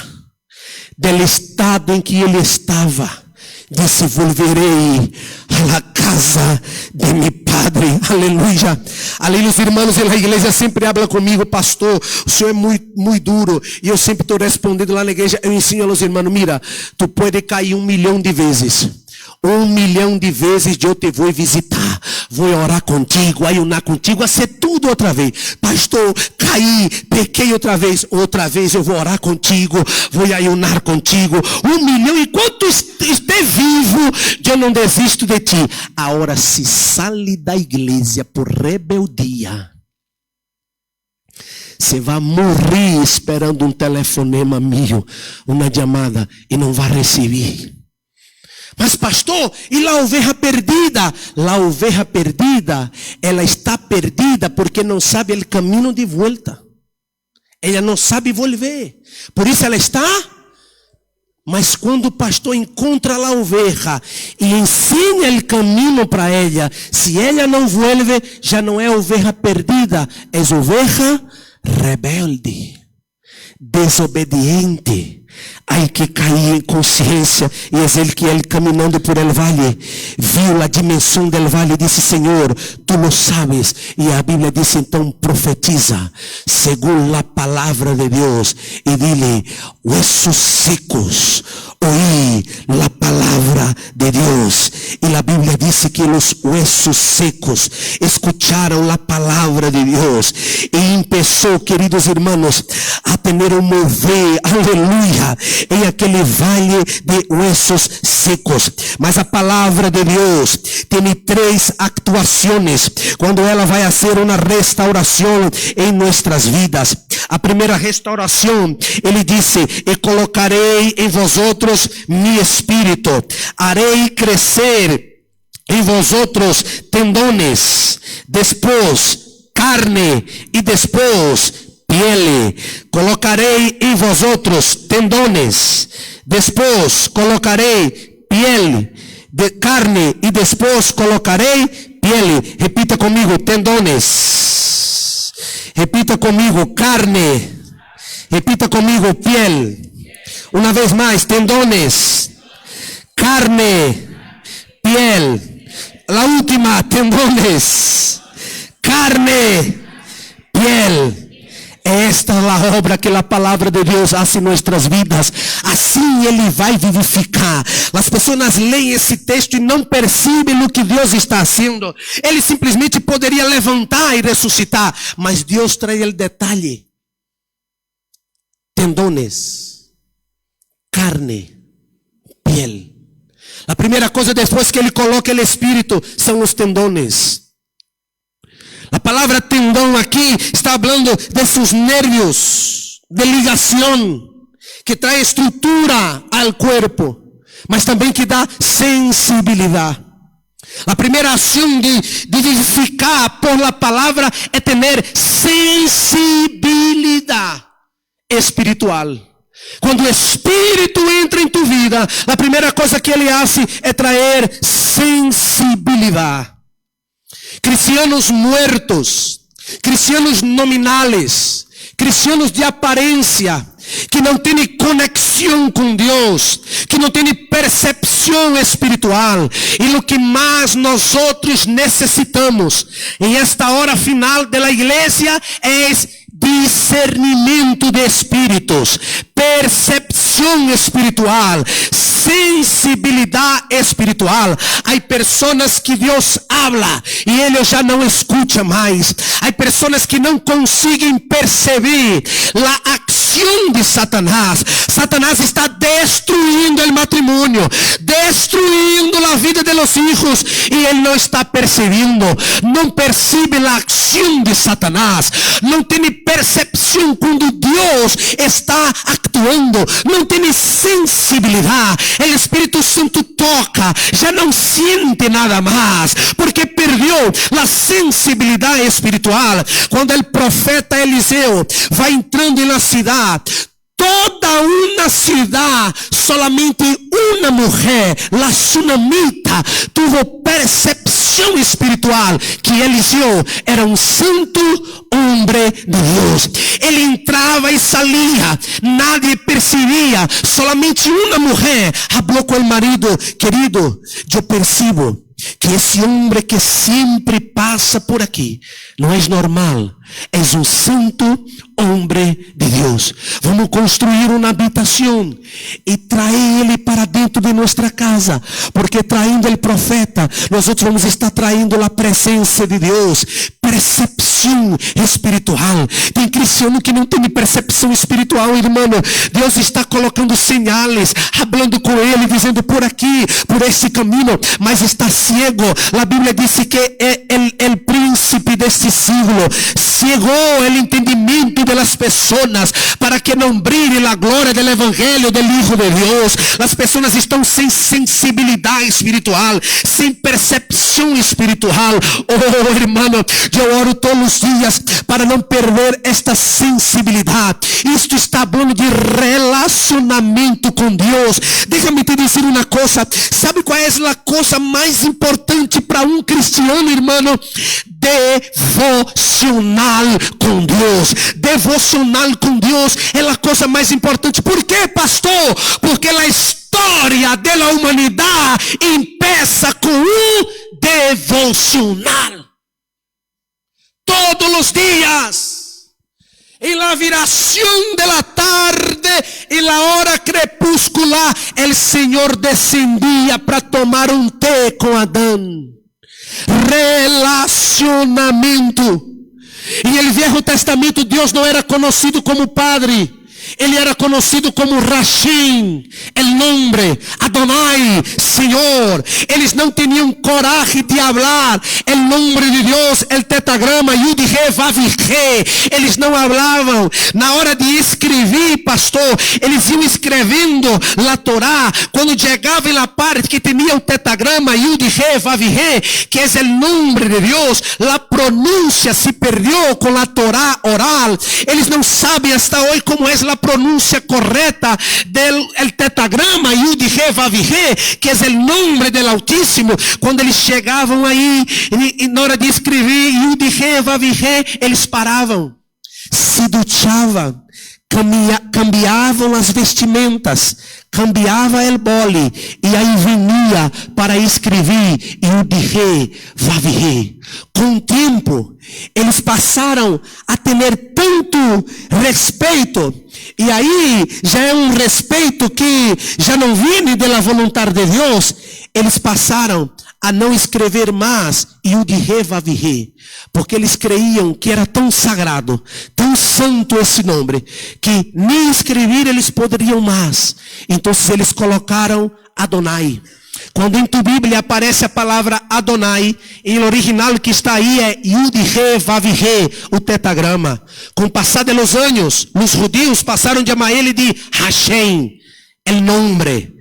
del estado em que ele estava, disse: volverei a la casa de mi padre. Aleluia. Ali os irmãos da igreja sempre hablam comigo: pastor, o senhor é muito duro. E eu sempre estou respondendo lá na igreja. Eu ensino aos irmãos: mira, tu pode cair 1 milhão de vezes. 1 milhão de vezes eu te vou visitar, vou orar contigo, ayunar contigo, fazer tudo outra vez. Pastor, caí, pequei outra vez eu vou orar contigo, vou ayunar contigo. 1 milhão, enquanto estiver vivo, eu não desisto de ti. Agora, se sale da igreja por rebeldia, você vai morrer esperando um telefonema meu, uma chamada, e não vai receber. Mas pastor, e a oveja perdida? A oveja perdida, ela está perdida porque não sabe o caminho de volta. Ela não sabe volver. Por isso ela está. Mas quando o pastor encontra a oveja e ensina o caminho para ela, se ela não volve, já não é oveja perdida, é oveja rebelde, desobediente. Hay que cair em consciência. E é ele que ele caminhando por el vale viu a dimensão del vale e disse: Senhor, tu lo sabes. E a Bíblia diz: então profetiza segundo a palavra de Deus e dile: huesos secos, oí la palavra de Deus. E a Bíblia diz que os huesos secos escucharam a palavra de Deus e começou, queridos irmãos, a ter um mover, aleluia, em aquele vale de huesos secos. Mas a palavra de Deus tem 3 actuações quando ela vai fazer uma restauração em nossas vidas. A primeira restauração, ele disse: e colocarei em vosotros mi espírito, harei crescer em vosotros tendones, depois carne e depois piel. Colocarei em vosotros tendones, depois colocarei piel de carne e depois colocarei piel. Repita comigo: tendones. Repita comigo: carne. Repita comigo: piel. Uma vez mais: tendones, carne, piel. La última: tendones, carne, piel. Esta é a obra que a palavra de Deus faz em nossas vidas. Assim ele vai vivificar. As pessoas leem esse texto e não percebem o que Deus está fazendo. Ele simplesmente poderia levantar e ressuscitar, mas Deus traz o detalhe: tendones, carne, piel. A primeira coisa depois que ele coloca o Espírito são os tendones. A palavra tendão aqui está falando de seus nervios de ligação, que traz estrutura ao corpo, mas também que dá sensibilidade. A primeira ação de vivificar por la palavra é ter sensibilidade espiritual. Quando o Espírito entra em tu vida, a primeira coisa que ele faz é trazer sensibilidade. Cristianos muertos, cristianos nominales, cristianos de aparência, que não têm conexão com Deus, que não têm percepção espiritual. E o que mais nós outros necessitamos em esta hora final da igreja é discernimento de espíritos, percepção espiritual, sensibilidade espiritual. Há pessoas que Deus habla e ele já não escuta mais. Há pessoas que não conseguem perceber a ação acción de Satanás. Satanás está destruyendo el matrimonio, destruyendo la vida de los hijos, y él no está percibiendo, no percibe la acción de Satanás, no tiene percepción cuando Dios está actuando, no tiene sensibilidad. El Espíritu Santo toca, ya no siente nada más, porque perdió la sensibilidad espiritual. Cuando el profeta Eliseo va entrando en la ciudad, toda una ciudad, solamente una mujer, la sunamita, tuvo percepción espiritual que Eliseo era un santo hombre de Dios. Él entraba y salía, nadie percibía, solamente una mujer habló con el marido: querido, yo percibo que esse homem que sempre passa por aqui não é normal, é um santo homem de Deus. Vamos construir uma habitação e trazer ele para dentro de nossa casa, porque traindo o profeta, nós vamos estar traindo a presença de Deus. Percepção espiritual. Tem cristiano que não tem percepção espiritual, irmão. Deus está colocando sinais, falando com ele, dizendo por aqui, por esse caminho, mas está cego. A Bíblia diz que o príncipe deste siglo cegou o entendimento de las pessoas para que não brilhe a glória do evangelho do Hijo de Deus. As pessoas estão sem sensibilidade espiritual, sem percepção espiritual. Oh, irmão, eu oro todos os dias para não perder esta sensibilidade. Isto está falando de relacionamento com Deus. Deixa-me te dizer uma coisa. Sabe qual é a coisa mais importante para um cristiano, irmão? Devocional com Deus. Devocional com Deus é a coisa mais importante. Por quê, pastor? Porque a história da humanidade empieza com um devocional. Todos os dias, em la viración de la tarde e la hora crepuscular, el Senhor descendia para tomar té com Adão. Relacionamento. E no Velho Testamento Deus não era conhecido como Padre, ele era conhecido como Rashim, o nome, Adonai, Senhor. Eles não tinham coragem de falar o nome de Deus, o tetragrama Yud He Vav He. Eles não falavam. Na hora de escrever, pastor, eles iam escrevendo a Torá. Quando chegavam na parte que tinha o tetragrama Yud He Vav He, que é o nome de Deus, a pronúncia se perdeu com a Torá oral. Eles não sabem hasta hoje como é a pronúncia correta del tetragrama Yud He Vav He, que é o nome do Altíssimo. Quando eles chegavam aí e na hora de escrever Yud He Vav He, eles paravam, se duchavam, cambiavam as vestimentas, cambiava o bole, e aí vinha para escrever Yud He Vav He. Com o tempo, eles passaram a ter tanto respeito, e aí já é um respeito que já não vem da vontade de Deus. Eles passaram a não escrever mais Yud He Vav He, porque eles creiam que era tão sagrado, tão santo esse nome, que nem escrever eles poderiam mais. Então eles colocaram Adonai. Quando em tua Bíblia aparece a palavra Adonai, em original que está aí é Yud He Vav He, o tetragrama. Com o passar dos anos, os judeus passaram a chamar ele de Hashem, el nome.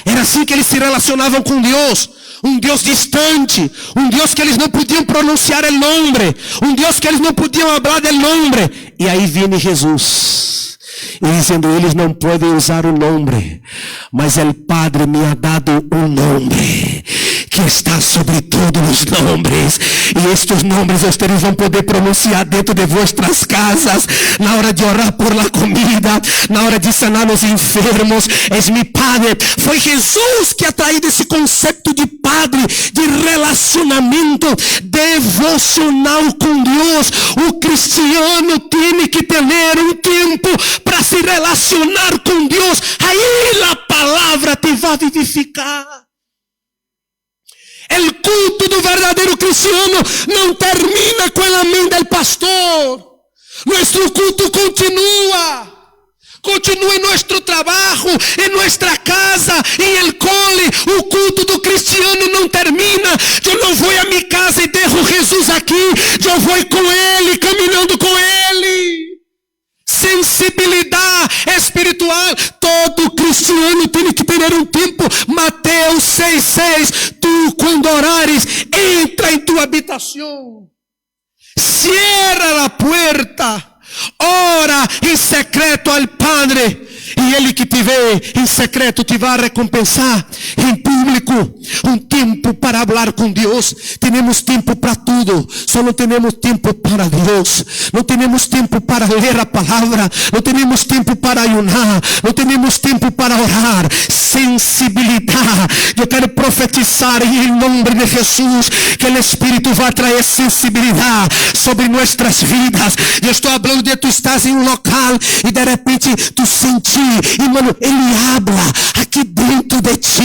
Era assim que eles se relacionavam com Deus. Um Deus distante, um Deus que eles não podiam pronunciar o nome, um Deus que eles não podiam falar do nome. E aí vem Jesus, e dizendo: eles não podem usar o nome, mas o Padre me ha dado um nome que está sobre todos os nomes, e estes nomes vocês vão poder pronunciar dentro de vossas casas, na hora de orar por la comida, na hora de sanar os enfermos. És mi Padre. Foi Jesus que atraiu esse conceito de Padre, de relacionamento devocional com Deus. O cristiano tem que ter um tempo para se relacionar com Deus. Aí a palavra te vai vivificar. O culto do verdadeiro cristiano não termina com a mente do pastor. Nuestro culto continúa. Continua em nosso trabalho, em nossa casa, em el cole. O culto do cristiano não termina. Eu não vou a minha casa e deixo Jesus aqui. Eu vou com Ele, caminhando com Ele. Sensibilidade espiritual. Todo cristiano tem que ter um tempo. Mateus 6:6. Tu, quando orares, entra em tua habitação. Cierra a puerta. Ora em secreto ao Padre, e Ele que te vê em secreto te vai recompensar em público. Tempo para falar com Deus. Temos tempo para tudo, só não temos tempo para Deus. Não temos tempo para ler a palavra, não temos tempo para ayunar, não temos tempo para orar. Sensibilidade. Eu quero profetizar em nome de Jesus que o Espírito vai trazer sensibilidade sobre nossas vidas. Eu estou falando de tu estás em local e de repente tu senti, irmão, Ele habla aqui dentro de ti.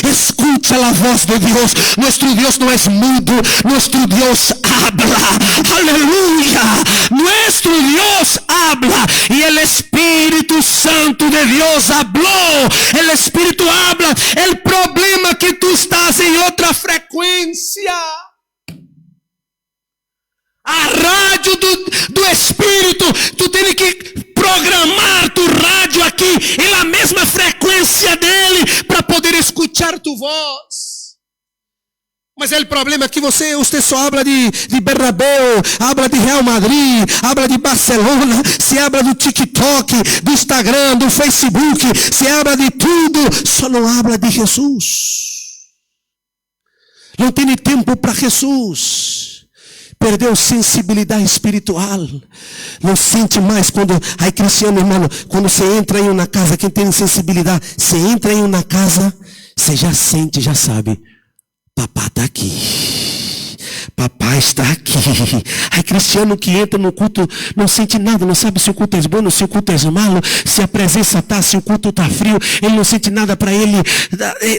Escucha a voz de Deus. Nosso Deus não é mudo, nosso Deus habla. Aleluia. Nosso Deus habla e o Espírito Santo de Deus hablou. O Espírito habla. O problema é que tu estás em outra frequência. A rádio do Espírito, tu tem que programar tu rádio aqui em la mesma frequência dele para poder escuchar tu voz. Mas o problema é que você só habla de Bernabéu, habla de Real Madrid, habla de Barcelona, se habla do TikTok, do Instagram, do Facebook, se habla de tudo, só não habla de Jesus. Não tem tempo para Jesus. Perdeu sensibilidade espiritual. Não sente mais quando... Ai, cristiano, irmão, quando você entra em uma casa, quem tem sensibilidade, você entra em uma casa, você já sente, já sabe. Papai está aqui. Papai está aqui. Ai, cristiano que entra no culto, não sente nada, não sabe se o culto é bom, se o culto é malo, se a presença está, se o culto está frio, ele não sente nada para ele,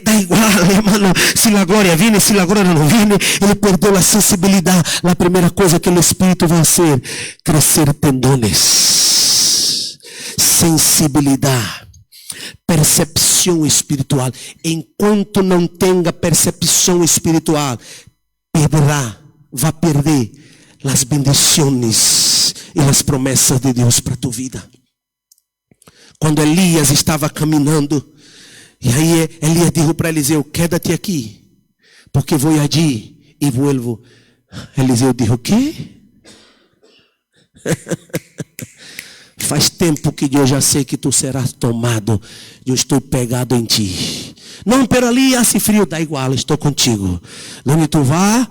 dá igual, irmão, se a glória vem, se a glória não vem, ele perdeu a sensibilidade. A primeira coisa que o Espírito vai fazer, crescer tendones, sensibilidade, percepção espiritual. Enquanto não tenha percepção espiritual, vai perder as bendições e as promessas de Deus para tu vida. Quando Elias estava caminhando, e aí Elias disse para Eliseu: quédate aqui, porque vou allí e vuelvo. Eliseu disse: o quê? Faz tempo que eu já sei que tu serás tomado. Eu estou pegado em ti. Não, pero ali hace frio, dá igual, estou contigo. Onde tu vá,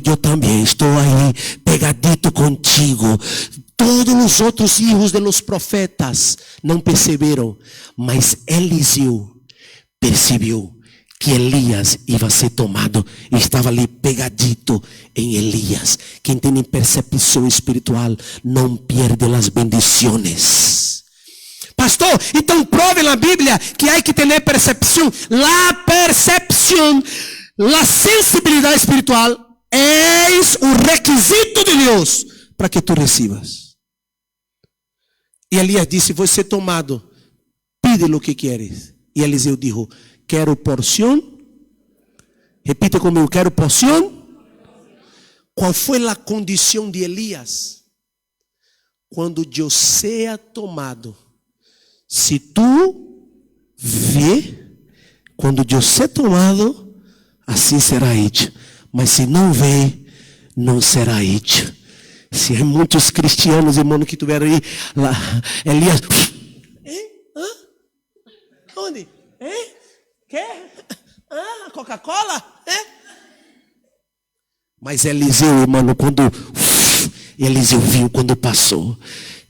eu também estou aí, pegadito contigo. Todos os outros filhos de los profetas não perceberam, mas Eliseu percebeu que Elias ia ser tomado e estava ali pegadito em Elias. Quem tem percepção espiritual não perde as bendições. Pastor, então prove na Bíblia que há que ter percepção. A percepção, a sensibilidade espiritual é o requisito de Deus para que tu recebas. E Elias disse: vou ser tomado, pide o que queres. E Eliseu disse: quero porção. Repite comigo: quero porção. Qual foi a condição de Elias? Quando eu seja tomado. Se tu vê, quando eu ser tomado, assim será hecho. Mas se não vê, não será hecho. Se há muitos cristianos, irmão, que tiveram aí, lá, Elias, onde? Quer? Coca-Cola? Mas Eliseu, irmão, quando Eliseu viu quando passou,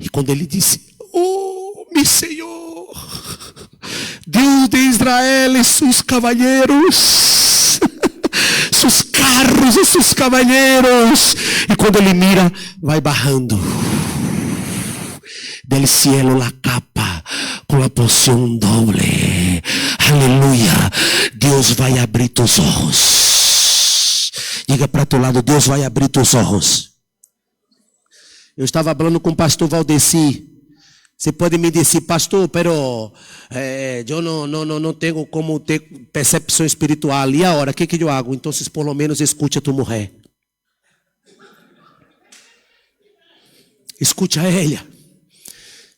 e quando ele disse: oh, meu Senhor, Deus de Israel e seus cavalheiros, seus carros e seus cavalheiros. E quando ele mira, vai barrando del cielo la capa com a porção doble. Aleluia. Deus vai abrir teus olhos. Diga para teu lado: Deus vai abrir teus olhos. Eu estava falando com o pastor Valdeci. Você pode me dizer, pastor, pero eu não tenho como ter percepção espiritual. E agora, o que eu hago? Então, por lo menos, escute a tua mulher. Escute a ela.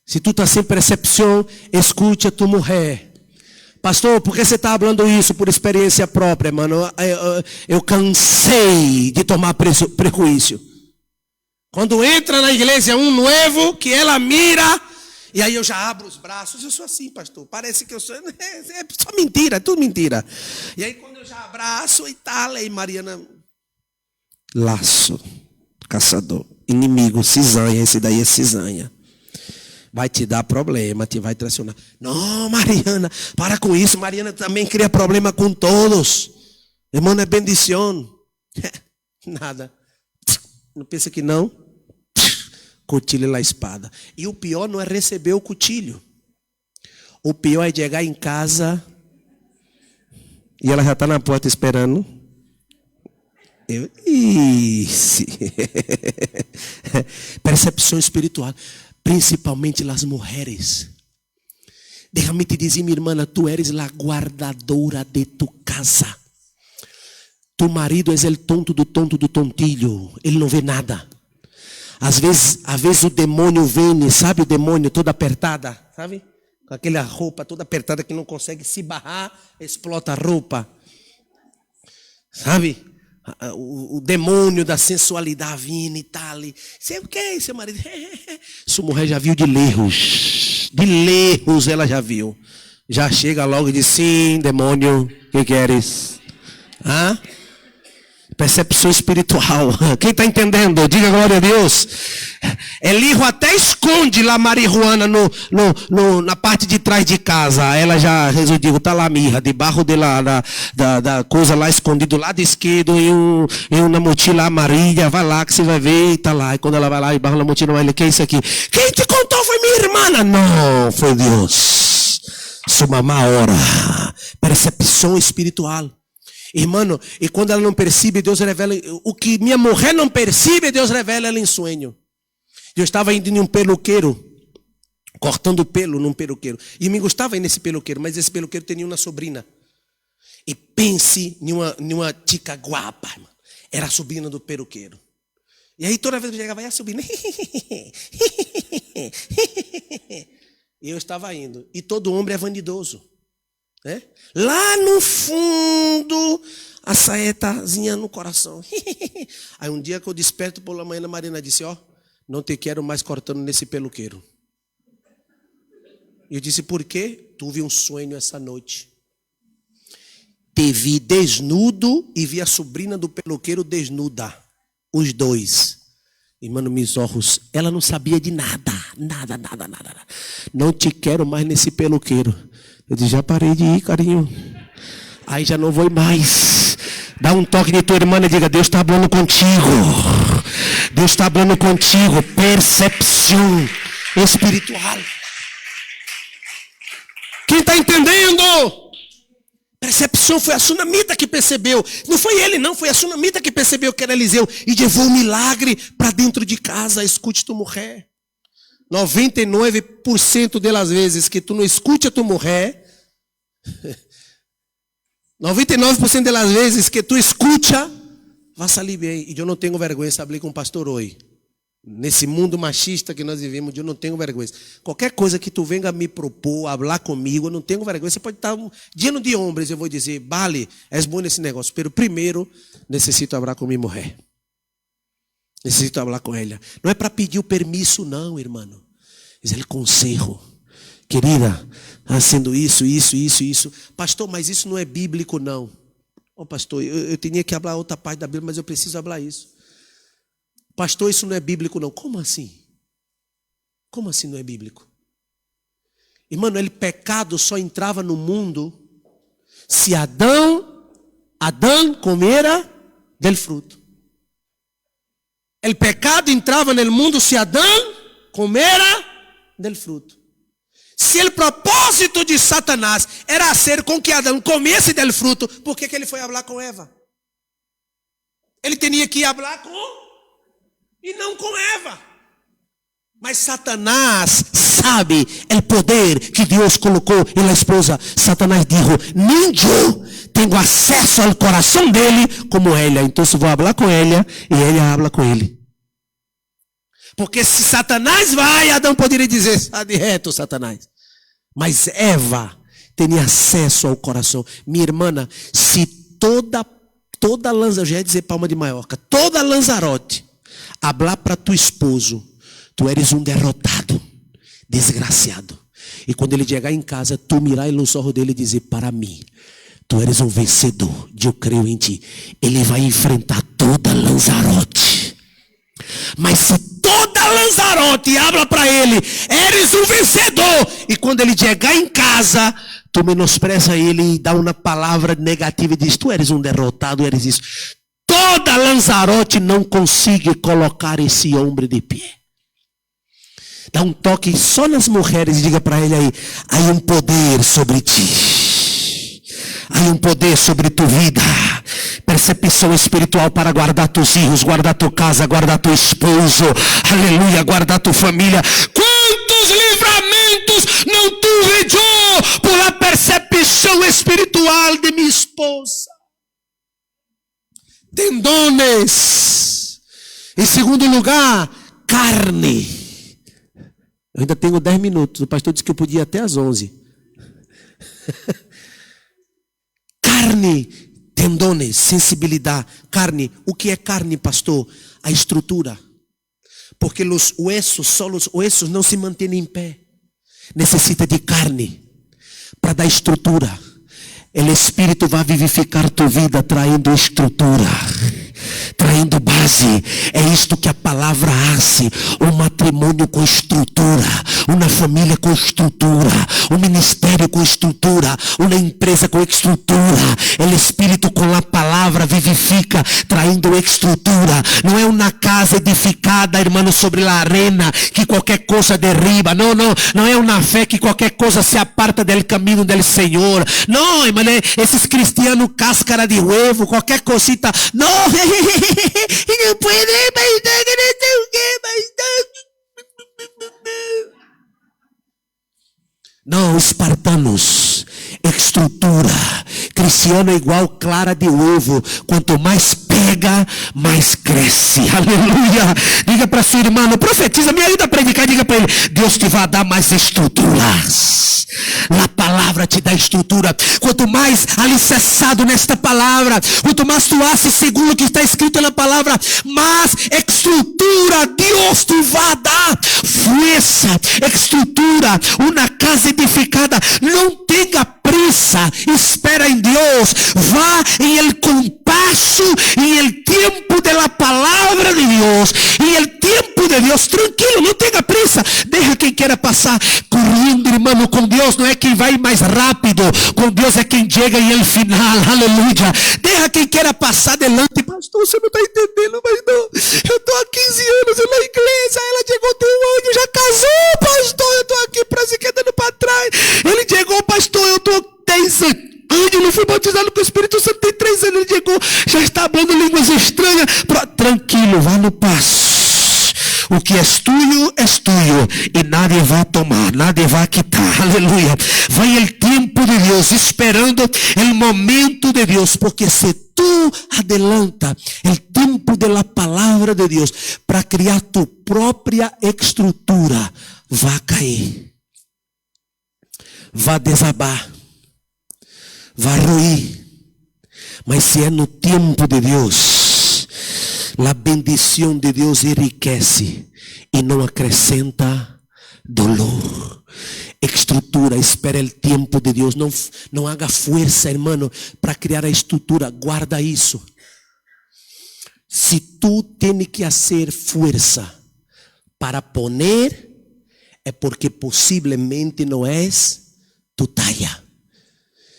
Se tu está sem percepção, escute a tua mulher. Pastor, por que você está falando isso por experiência própria, mano? Eu cansei de tomar prejuízo. Quando entra na igreja um novo, que ela mira... E aí eu já abro os braços, eu sou assim, pastor, parece que eu sou, é só mentira, é tudo mentira. E aí quando eu já abraço e tal, aí Mariana, laço, caçador, inimigo, cisanha, esse daí é cisanha. Vai te dar problema, te vai traicionar. Não, Mariana, para com isso, Mariana também cria problema com todos. Irmão, é bendição. Nada, não pensa que não? Cutilho na espada. E o pior não é receber o cutilho. O pior é chegar em casa e ela já está na porta esperando. Isso. Percepção espiritual. Principalmente as mulheres. Déjame te dizer, minha irmã, tu eres a guardadora de tu casa. Tu marido é o tonto do tontilho. Ele não vê nada. Às vezes o demônio vem, sabe o demônio toda apertada, sabe? Com aquela roupa toda apertada que não consegue se barrar, explota a roupa. Sabe? O demônio da sensualidade vindo e tal. Sei o que, seu marido? Sua mulher já viu de lejos. De lejos ela já viu. Já chega logo e diz, sim, demônio, o que queres? Hã? Percepção espiritual. Quem está entendendo? Diga glória a Deus. Elihu até esconde lá a marihuana na parte de trás de casa. Ela já resolveu, está lá a mirra, debaixo da coisa lá escondido, lado esquerdo, em uma mochila amarilla. Vai lá que você vai ver, está lá. E quando ela vai lá, debaixo da mochila amarilla, que é isso aqui? Quem te contou foi minha irmã. Não, foi Deus. Sua má hora. Percepção espiritual. Irmão, e quando ela não percebe, Deus revela. O que minha mulher não percebe, Deus revela ela em sonho. Eu estava indo em um peluqueiro, cortando pelo num peluqueiro. E me gostava ir nesse peluqueiro, mas esse peluqueiro tinha uma sobrinha. E pense em uma tica guapa, irmão. Era a sobrinha do peluqueiro. E aí toda vez que eu chegava, ia a sobrinha. E eu estava indo. E todo homem é vanidoso. É? Lá no fundo, a saetazinha no coração. Aí um dia que eu desperto pela manhã, a Marina disse, ó, não te quero mais cortando nesse peluqueiro. Eu disse, por quê? Tive um sonho essa noite. Te vi desnudo e vi a sobrinha do peluqueiro desnuda. Os dois. E, mano, meus olhos, ela não sabia de nada. Nada. Não te quero mais nesse peluqueiro. Eu disse, já parei de ir, carinho. Aí já não vou mais. Dá um toque de tua irmã e diga, Deus está falando contigo. Deus está falando contigo. Percepção espiritual. Quem está entendendo? Percepção, foi a sunamita que percebeu. Não foi ele não, foi a sunamita que percebeu que era Eliseu. E levou um milagre para dentro de casa. Escute tua mulher. 99% das vezes que tu não escute a tua mulher, 99% das vezes que tu escuta, vai sair bem. E eu não tenho vergonha de falar com o pastor hoje. Nesse mundo machista que nós vivemos, eu não tenho vergonha. Qualquer coisa que tu venha me propor, falar comigo, eu não tenho vergonha. Você pode estar lleno de homens, eu vou dizer, vale, és bom nesse negócio. Mas primeiro, necessito falar com minha mulher. Necessito falar com ela. Não é para pedir o permisso, não, irmão. É o conselho. Querida, fazendo isso. Pastor, mas isso não é bíblico, não. Oh, pastor, eu tinha que falar outra parte da Bíblia, mas eu preciso falar isso. Pastor, isso não é bíblico, não. Como assim? Como assim não é bíblico? Irmão, o pecado só entrava no mundo se Adão comera del fruto. O pecado entrava no mundo se Adão comera del fruto. Se o propósito de Satanás era ser com que Adão comesse del fruto, por que ele foi falar com Eva? Ele tinha que ir falar com e não com Eva. Mas Satanás sabe o poder que Deus colocou em la esposa. Satanás dijo, nem eu tenho acesso ao coração dele como ela. Então vou falar com ela e ela habla com ele. Porque se Satanás vai, Adão poderia dizer, sai de reto, Satanás. Mas Eva tinha acesso ao coração. Minha irmã, se toda Lanzarote, eu já ia dizer Palma de Maiorca, toda Lanzarote, hablar para tu esposo, tu eres um derrotado, desgraciado. E quando ele chegar em casa, tu mirar nos olhos dele e dizer, para mim, tu eres um vencedor, eu creio em ti. Ele vai enfrentar toda Lanzarote. Mas se toda Lanzarote habla para ele, eres um vencedor. E quando ele chegar em casa, tu menospreza ele e dá uma palavra negativa e diz, tu eres um derrotado, eres isso. Toda Lanzarote não consegue colocar esse homem de pé. Dá um toque só nas mulheres e diga para ele aí, há um poder sobre ti. Há um poder sobre tu vida. Percepção espiritual para guardar tus filhos, guardar tua casa, guardar teu esposo. Aleluia, guardar tua família. Quantos livramentos não tuve eu por a percepção espiritual de minha esposa. Tendones. Em segundo lugar, carne. Eu ainda tenho 10 minutos. O pastor disse que eu podia ir até às 11. Carne, tendones, sensibilidade. Carne, o que é carne, pastor? A estrutura. Porque os huesos, só os huesos não se mantêm em pé. Necessita de carne para dar estrutura. O Espírito vai vivificar tua vida, traindo estrutura, traindo base. É isto que a palavra hace. Um matrimônio com estrutura, uma família com estrutura, um ministério com estrutura, uma empresa com estrutura. O Espírito com a palavra vivifica, traindo estrutura. Não é uma casa edificada, irmão, sobre a arena, que qualquer coisa derriba. Não é uma fé que qualquer coisa se aparta do caminho do Senhor. Não, irmão, esses cristianos cáscara de huevo, qualquer cosita. Não, não pode mais nada, não sei o que, mas não, espartanos, estrutura. Cristiano é igual clara de ovo. Quanto mais pega, mais cresce. Aleluia. Diga para sua irmã, não profetiza, me ajuda a predicar. Diga para ele, Deus te vai dar mais estruturas. A palavra te dá estrutura. Quanto mais alicerçado nesta palavra, quanto mais tu haces segundo o que está escrito na palavra, mais estrutura Deus te vai dar. Força, estrutura, uma casa edificada. Não tenha pressa, espera em Deus. Vá em el compasso, em el tempo de la palavra de Deus, em el tempo de Deus. Tranquilo, não tenha pressa. Deixa quem queira passar correndo, irmão. Com Deus não é quem vai mais rápido, com Deus é quem chega em el final. Aleluia. Deixa quem queira passar adelante. Pastor, você não está entendendo, mas não. Eu estou há 15 anos na igreja. Ela chegou, tem um ano, já casou, pastor. Eu estou aqui andando para trás. Ele chegou, pastor, eu estou 10 anos. Eu não fui batizado com o Espírito Santo, tem 3 anos. Ele chegou, já está falando línguas estranhas. Tranquilo, vá no passo. O que é tuyo, e nadie vai tomar, nadie vai quitar. Aleluia. Vai o tempo de Deus, esperando o momento de Deus, porque se tu adelanta o tempo da palavra de Deus para criar tu própria estrutura, vai cair, vai desabar, vai ruir. Mas se é no tempo de Deus, a bendição de Deus enriquece e não acrescenta dolor. Estrutura, espera o tempo de Deus. Não haga força, irmão, para criar a estrutura. Guarda isso. Se tu tens que fazer força para poner, é porque possivelmente não és tu talla.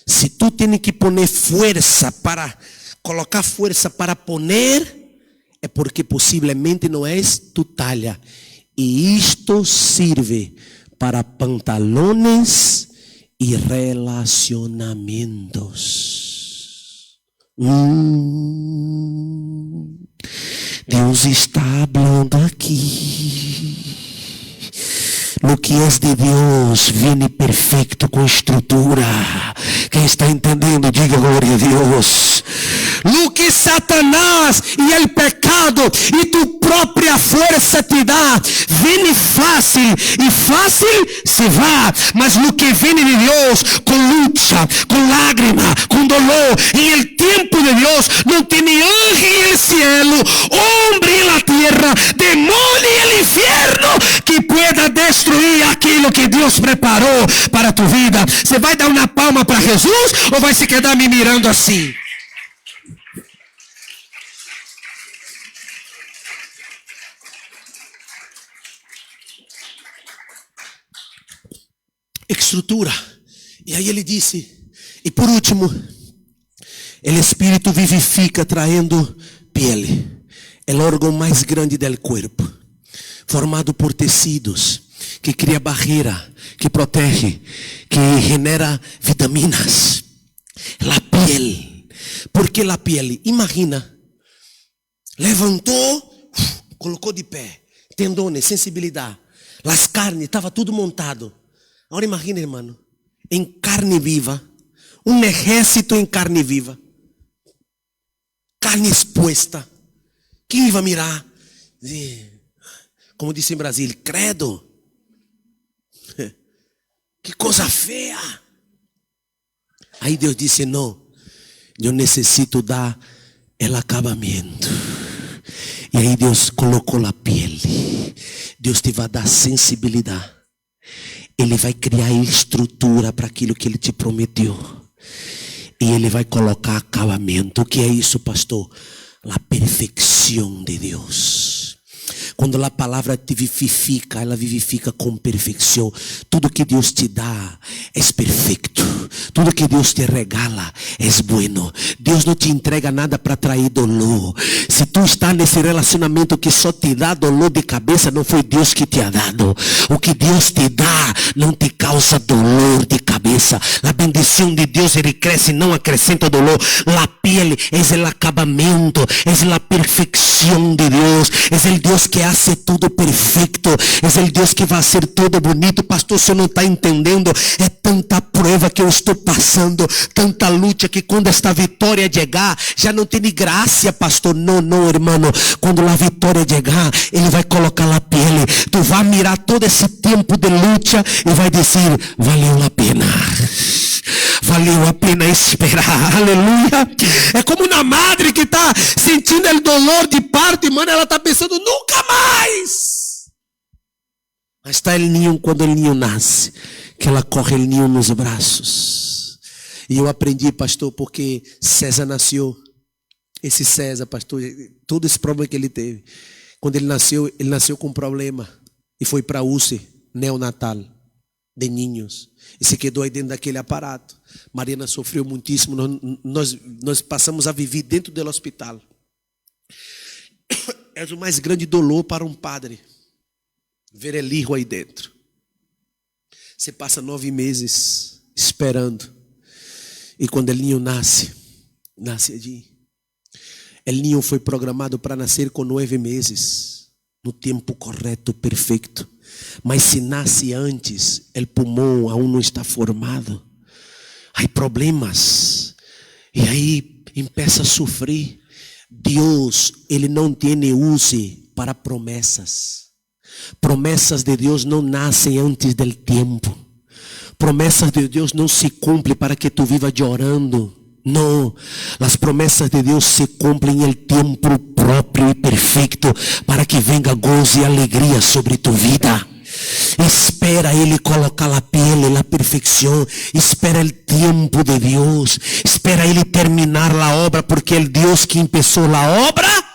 Se tu tens que poner força para colocar força para poner, é porque possivelmente não és tu talla. E isto serve para pantalones e relacionamentos. Deus está falando aqui. Lo que es de Dios viene perfecto con estructura. Quem está entendendo, diga glória a Deus. Lo que Satanás e el pecado e tu própria força te dá, viene fácil e fácil se va. Mas lo que viene de Deus, com lucha, com lágrima, com dolor, em el tiempo de Deus, não tem ángel en el cielo, hombre en la tierra, demonio en el infierno que pueda destruir aquilo que Deus preparou para tu vida. Você vai dar uma palma para Jesus ou vai se quedar me mirando assim? Estrutura. E aí ele disse, e por último, o Espírito vivifica traindo pele, o órgão mais grande do corpo, formado por tecidos, que cria barreira, que protege, que genera vitaminas. La piel. ¿Por qué la piel? Imagina, levantou, colocou de pé, tendones, sensibilidade, las carnes, estava tudo montado. Agora imagina, irmão, em carne viva, um exército em carne viva, carne exposta. Quem iba a mirar? Como disse em Brasília, credo. Que coisa feia. Aí Deus disse, não, eu necessito dar o acabamento. E aí Deus colocou a pele. Deus te vai dar sensibilidade. Ele vai criar estrutura para aquilo que Ele te prometeu. E Ele vai colocar acabamento. O que é isso, pastor? A perfeição de Deus. Quando a palavra te vivifica, ela vivifica com perfeição. Tudo que Deus te dá é perfeito. Tudo que Deus te regala é bueno. Deus não te entrega nada para trair dolor. Se tu está nesse relacionamento que só te dá dolor de cabeça, não foi Deus que te ha dado. O que Deus te dá não te causa dolor de cabeça. A bendição de Deus, ele cresce, não acrescenta dolor. A pele é o acabamento, é a perfeição de Deus. É o Deus que hace tudo perfeito. É o Deus que vai ser tudo bonito. Pastor, você não está entendendo. É tanta prova que eu estou passando, tanta luta, que quando esta vitória chegar, já não tem graça, pastor. Não, irmão. Quando a vitória chegar, ele vai colocar a pele. Tu vai mirar todo esse tempo de luta e vai dizer, valeu a pena. Valeu a pena esperar, aleluia. É como uma madre que está sentindo o dolor de parto, e mano, ela está pensando, nunca mais. Mas está o ninho, quando o ninho nasce, que ela corre o ninho nos braços. E eu aprendi, pastor, porque César nasceu. Esse César, pastor, todo esse problema que ele teve. Quando ele nasceu com problema. E foi para a UCE, neonatal, de ninhos. E se quedou aí dentro daquele aparato. Mariana sofreu muitíssimo. Nós passamos a viver dentro do hospital. É o mais grande dolor para um padre. Ver el hijo aí dentro. Você passa 9 meses esperando. E quando o ninho nasce allí. O ninho foi programado para nascer com 9 meses. No tempo correto, perfeito. Mas se nasce antes, o pulmão aún não está formado. Há problemas. E aí empieza a sofrer. Deus, Ele não tem use para promessas. Promessas de Deus não nascem antes do tempo. Promessas de Deus não se cumprem para que tu viva chorando. Não, as promessas de Deus se cumprem em tempo próprio e perfeito para que venga gozo e alegria sobre tu vida. Espera Ele colocar a pele, a perfeição. Espera o tempo de Deus. Espera Ele terminar a obra, porque o Deus que começou a obra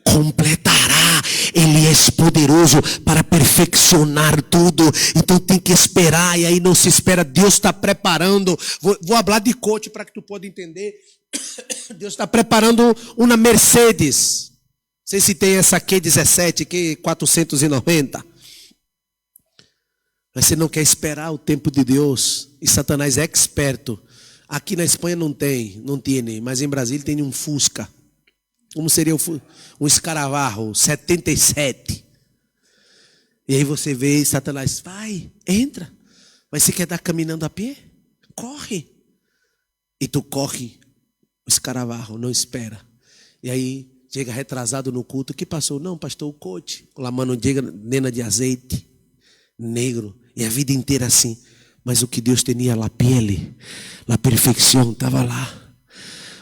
completará. Ele é poderoso para perfeccionar tudo. Então tem que esperar. E aí não se espera. Deus está preparando. Vou falar de coach para que tu possa entender. Deus está preparando uma Mercedes. Não sei se tem essa Q17, Q490. Mas você não quer esperar o tempo de Deus. E Satanás é experto. Aqui na Espanha não tem. Mas em Brasília tem um Fusca. Como seria um Escaravarro 77. E aí você vê Satanás, vai, entra. Mas você quer estar caminhando a pé? Corre. E tu corre, o escaravarro não espera. E aí chega retrasado no culto. O que passou? Não, pastor, o coach. Com a mão nena de azeite, negro. E a vida inteira assim. Mas o que Deus tinha, a pele, a perfeição, estava lá.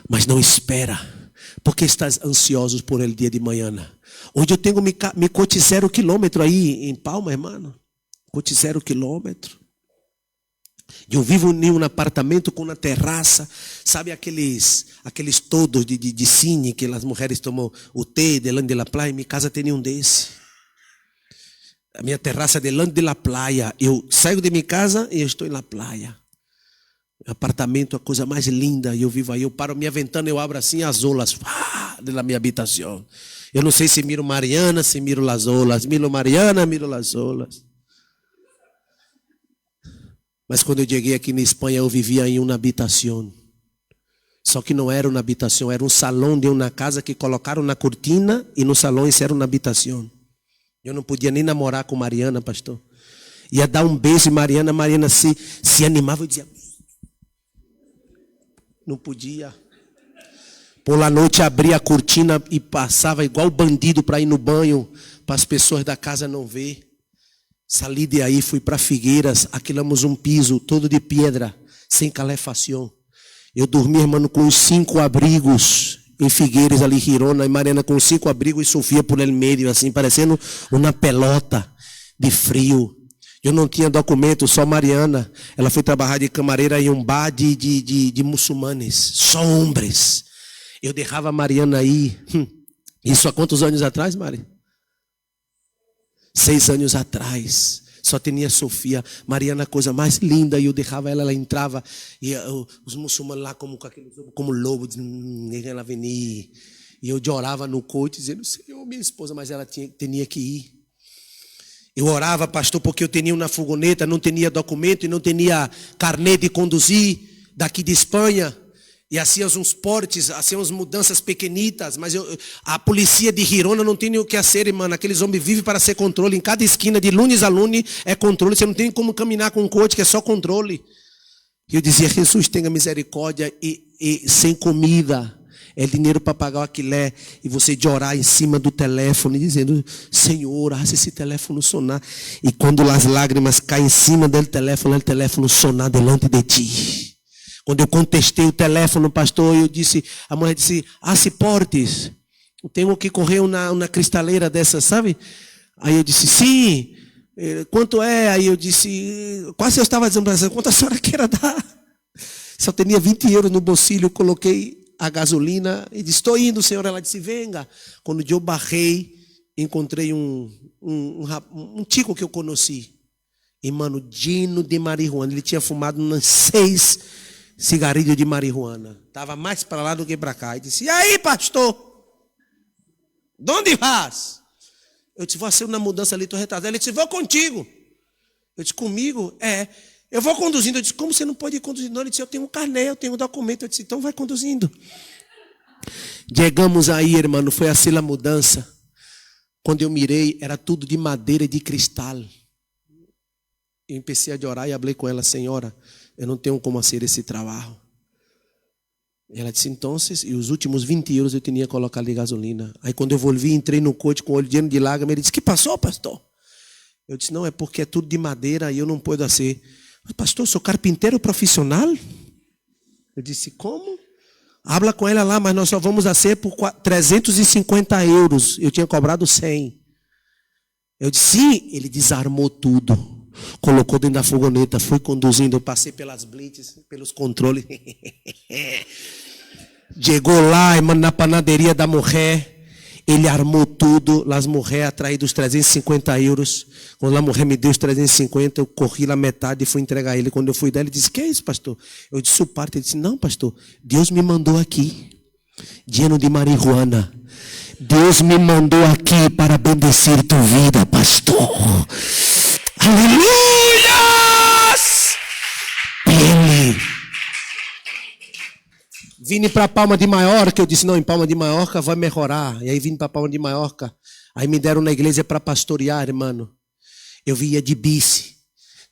Mas não espera. Porque estás ansiosos por ele dia de manhã. Hoje eu tenho me coche 0 quilômetro aí em Palma, irmão. Coche 0 quilômetro. Eu vivo em um apartamento com uma terraça. Sabe aqueles todos de cine que as mulheres tomam o té delante da praia? Minha casa tem um desse. A minha terraça delante da praia. Eu saio de minha casa e eu estou na praia. Apartamento, a coisa mais linda. Eu vivo aí, eu paro minha ventana, eu abro assim as olas da minha habitação. Eu não sei se miro Mariana, se miro as olas. Miro Mariana, miro as olas. Mas quando eu cheguei aqui na Espanha, eu vivia em uma habitação. Só que não era uma habitação, era um salão de uma casa que colocaram na cortina e no salão isso era uma habitação. Eu não podia nem namorar com Mariana, pastor. Ia dar um beijo em Mariana, Mariana se animava e dizia... Não podia. Por la noite abria a cortina e passava igual bandido para ir no banho, para as pessoas da casa não ver. Saí de aí, fui para Figueiras, alquilamos um piso todo de pedra, sem calefação. Eu dormi, irmão, com os 5 abrigos em Figueiras, ali Girona, e Mariana com os 5 abrigos e Sofia por ele meio, assim, parecendo uma pelota de frio. Eu não tinha documento, só Mariana. Ela foi trabalhar de camareira em um bar de muçulmanes, só homens. Eu deixava a Mariana aí. Isso há quantos anos atrás, Mari? 6 anos atrás. Só tinha Sofia. Mariana, a coisa mais linda. E eu deixava ela entrava. E os muçulmanos lá como lobo. Ela venia. E eu orava no coach, dizendo, Senhor, minha esposa, mas ela tinha que ir. Eu orava, pastor, porque eu tinha uma furgoneta, não tinha documento e não tinha carnê de conduzir daqui de Espanha. E assim uns portes, assim umas mudanças pequenitas. Mas a polícia de Girona não tem o que fazer, irmão. Aqueles homens vivem para ser controle. Em cada esquina, de lunes a lunes, é controle. Você não tem como caminhar com um coche, que é só controle. E eu dizia, Jesus, tenha misericórdia. E sem comida. É dinheiro para pagar o alquiler. E você de orar em cima do telefone, dizendo, Senhor, se esse telefone sonar. E quando as lágrimas caem em cima do telefone, o telefone sonar delante de ti. Quando eu contestei o telefone, pastor, eu disse, a mulher disse, se portes, eu tenho que correr uma cristaleira dessa, sabe? Aí eu disse, sim, quanto é? Aí eu disse, quase eu estava dizendo para ela, quanto a senhora queira dar? Só tinha 20 euros no bolsilho, eu coloquei a gasolina e disse, estou indo, senhora. Ela disse, venga. Quando eu barrei, encontrei um tico que eu conheci. E, mano, Dino de marihuana. Ele tinha fumado umas 6 cigarrilhos de marihuana. Estava mais para lá do que para cá. E disse, e aí, pastor? De onde vas? Eu disse, vou fazer uma mudança ali, estou retrasado. Ele disse, vou contigo. Eu disse, comigo? É. Eu vou conduzindo. Eu disse, como você não pode ir conduzindo? Não, ele disse, eu tenho um carnê, eu tenho um documento. Eu disse, então vai conduzindo. Chegamos aí, irmão, foi assim a mudança. Quando eu mirei, era tudo de madeira e de cristal. Eu comecei a orar e falei com ela, senhora, eu não tenho como fazer esse trabalho. Ela disse, então, e os últimos 20 euros eu tinha que colocar de gasolina. Aí quando eu volvi, entrei no coche com o olho lleno de lágrimas. Ele disse, que passou, pastor? Eu disse, não, é porque é tudo de madeira e eu não posso ser. Mas, pastor, sou carpinteiro profissional? Eu disse, como? Habla com ela lá, mas nós só vamos ser por 350 euros. Eu tinha cobrado 100. Eu disse, sim. Ele desarmou tudo. Colocou dentro da furgoneta, foi conduzindo. Eu passei pelas blitz, pelos controles. Chegou lá, irmão, na panaderia da mulher. Ele armou tudo. As mulheres atrás dos 350 euros. Quando a mulher me deu os 350, eu corri na metade e fui entregar ele. Quando eu fui dar, ele disse, que é isso, pastor? Eu disse, o parte. Ele disse, não, pastor, Deus me mandou aqui, lleno de marihuana. Deus me mandou aqui para bendecir tua vida, pastor. Aleluias! Pele. Vim para Palma de Maiorca, eu disse, não, em Palma de Maiorca vai melhorar. E aí vim para Palma de Maiorca. Aí me deram na igreja para pastorear, irmão. Eu vinha de bici.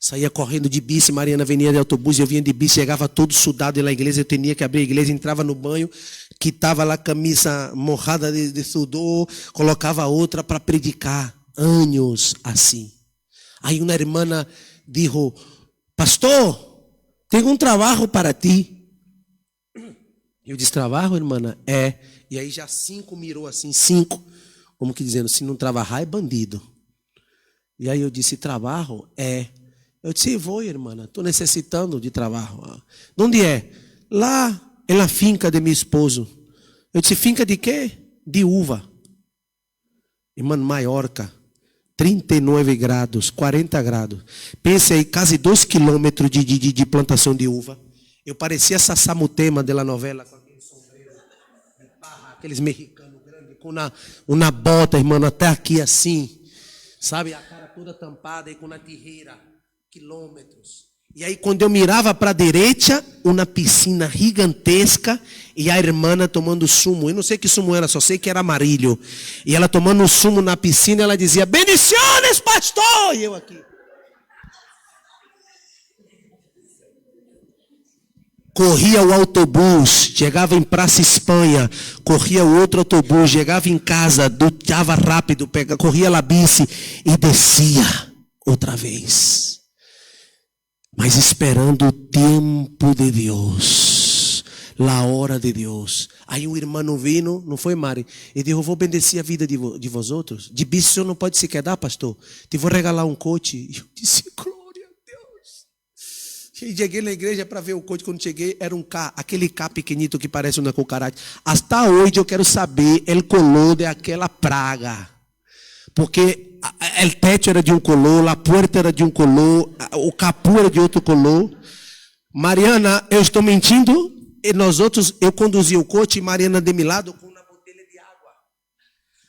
Saía correndo de bici, Mariana venia de autobus, eu vinha de bici, chegava todo sudado na igreja, eu tinha que abrir a igreja, entrava no banho, quitava lá a camisa morrada de sudor, colocava outra para predicar. Anos assim. Aí uma irmã disse, pastor, tenho um trabalho para ti. Eu disse, trabalho, irmã? É. E aí já 5 mirou assim, 5, como que dizendo, se não trabalhar é bandido. E aí eu disse, trabalho? É. Eu disse, vou, irmã, estou necessitando de trabalho. De onde é? Lá, na finca de meu esposo. Eu disse, finca de quê? De uva. Irmã, Maiorca, 39 graus, 40 graus. Pense aí, quase 2 quilômetros de plantação de uva. Eu parecia essa Samutema da novela, com aquele sombreiro de barra, aqueles mexicanos grandes, com uma bota, irmã, até aqui assim. Sabe, a cara toda tampada e com uma tirreira. Quilômetros. E aí quando eu mirava para a direita, uma piscina gigantesca e a irmã tomando sumo. Eu não sei que sumo era, só sei que era amarillo. E ela tomando sumo na piscina, ela dizia, bendiciones, pastor! E eu aqui. Corria o autobus, chegava em Praça Espanha, corria o outro autobus, chegava em casa, duchava rápido, corria a bici e descia outra vez. Mas esperando o tempo de Deus, a hora de Deus. Aí o irmão vino, não foi, Mari? E disse, eu vou bendecer a vida de vós outros. De bicho o senhor não pode se quedar, pastor. Te vou regalar um coche. E eu disse, glória a Deus. E cheguei na igreja para ver o coche. Quando cheguei, era um K, aquele K pequenito que parece uma cucaracha. Até hoje eu quero saber o color daquela praga. Porque o teto era de um color, a porta era de um color, o capô era de outro color. Mariana, eu estou mentindo? E nós outros, eu conduzia o coche e Mariana de meu lado com uma botella de água.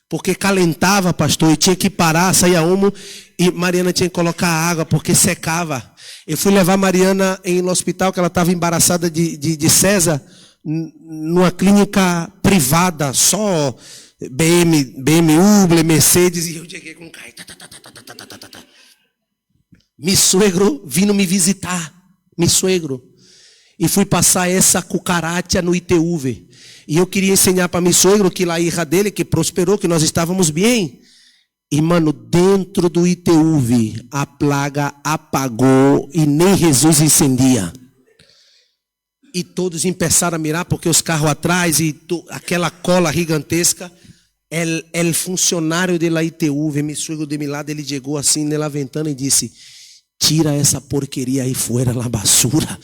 Porque calentava, pastor, e tinha que parar, saía humo, e Mariana tinha que colocar água, porque secava. Eu fui levar Mariana no hospital, que ela estava embaraçada de César, numa clínica privada, só BMW, Mercedes, e eu cheguei com um carro. Meu suegro vindo me visitar, meu suegro. E fui passar essa cucaracha no ITV. E eu queria ensinar para meu suegro que a hija dele, que prosperou, que nós estávamos bem. E, mano, dentro do ITV, a plaga apagou e nem Jesus incendia. E todos começaram a mirar, porque os carros atrás e aquela cola gigantesca. El funcionário da ITV, meu suegro de meu lado, ele chegou assim na ventana e disse, tira essa porqueria aí fora, na basura.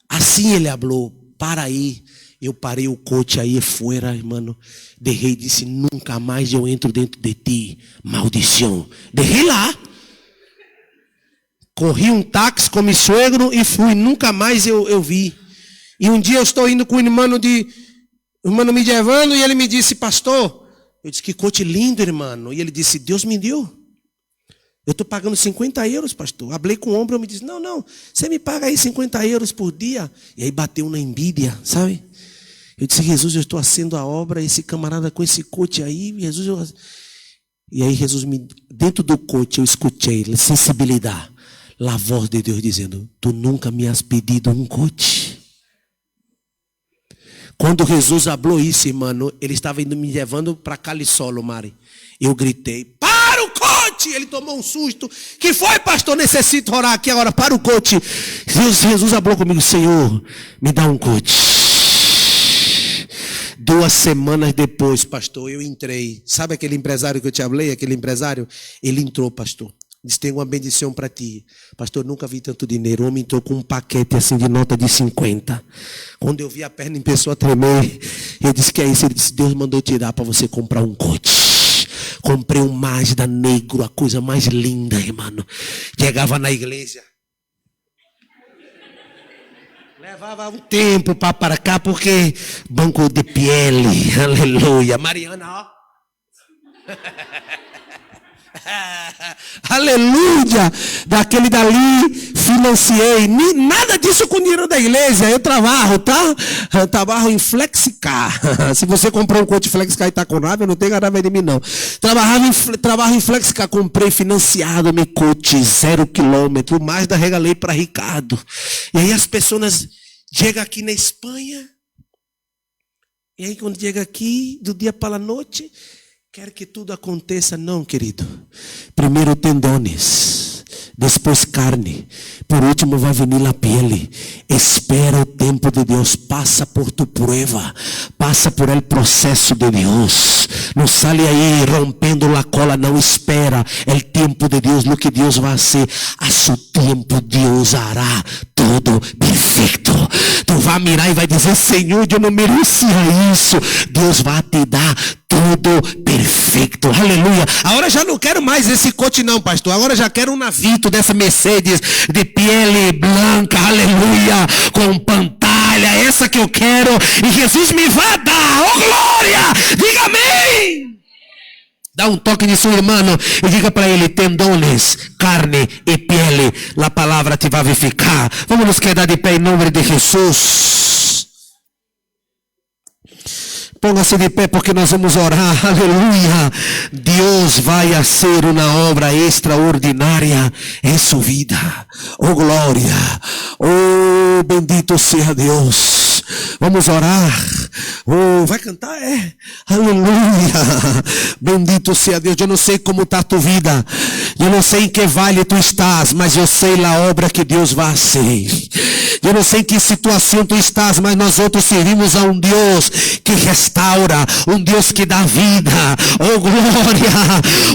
Assim ele falou, para aí. Eu parei o coche aí fora, irmão. Derrei e disse, nunca mais eu entro dentro de ti, maldição. Derrei lá. Corri um táxi com meu suegro e fui, nunca mais eu vi. E um dia eu estou indo com o irmão me levando e ele me disse, pastor, eu disse, que coche lindo, irmão. E ele disse, Deus me deu. Eu estou pagando 50 euros, pastor. Hablei com o ombro, eu me disse, não, você me paga aí 50 euros por dia. E aí bateu na envidia, sabe? Eu disse, Jesus, eu estou fazendo a obra, esse camarada com esse coche aí, Jesus. E aí Jesus, dentro do coche, eu escutei, sensibilidade, a voz de Deus dizendo, tu nunca me has pedido um coche. Quando Jesus falou isso, irmão, ele estava me levando para Calisolo, Mari. Eu gritei, para o coche! Ele tomou um susto. Que foi, pastor? Necessito orar aqui agora, para o coche. Jesus falou comigo, Senhor, me dá um coche. 2 semanas depois, pastor, eu entrei. Sabe aquele empresário que eu te falei? Aquele empresário? Ele entrou, pastor. Disse, tem uma bendição para ti. Pastor, nunca vi tanto dinheiro. O homem entrou com um paquete assim de nota de 50. Quando eu vi a perna em pessoa tremer, eu disse, que é isso? Ele disse, Deus mandou tirar para você comprar um coche. Comprei um Mazda negro, a coisa mais linda, irmão. Chegava na igreja. Levava um tempo para cá, porque banco de pele, aleluia. Mariana, ó. Aleluia. Daquele dali financiei. Nada disso com dinheiro da igreja. Eu trabalho, tá? Eu trabalho em Flexicar. Se você comprou um coach Flexicar e está com raiva, não tem raiva de mim não. Trabalho em Flexicar, comprei financiado meu coach 0 km. Mais da regalei para Ricardo. E aí as pessoas chegam aqui na Espanha. E aí quando chega aqui, do dia para a noite, quer que tudo aconteça. Não, querido. Primeiro tendones, depois carne, por último vai vir a pele. Espera o tempo de Deus, passa por tu prueba, passa por el processo de Deus. Não sale aí rompendo a cola, não, espera o tempo de Deus, o que Deus vai fazer. A seu tempo Deus hará todo perfeito. Tu vai mirar e vai dizer: Senhor, eu não merecia isso. Deus vai te dar tudo perfeito. Aleluia. Agora já não quero mais esse coche não, pastor. Agora já quero um navito dessa Mercedes de pele branca. Aleluia. Com pantalha. Essa que eu quero. E Jesus me vai dar. Oh glória. Diga amém. Dá um toque de seu irmão e diga para ele: tendones, carne e pele. A palavra te vai vivificar. Vamos nos quedar de pé em nome de Jesus. Ponga-se de pé porque nós vamos orar. Aleluia. Deus vai fazer uma obra extraordinária em sua vida. Oh glória. Oh bendito seja Deus. Vamos orar. Oh, vai cantar? É. Aleluia. Bendito seja Deus. Eu não sei como está a tua vida. Eu não sei em que vale tu estás, mas eu sei a obra que Deus vai fazer. Eu não sei em que situação tu estás, mas nós outros servimos a um Deus que restaura, um Deus que dá vida. Oh glória.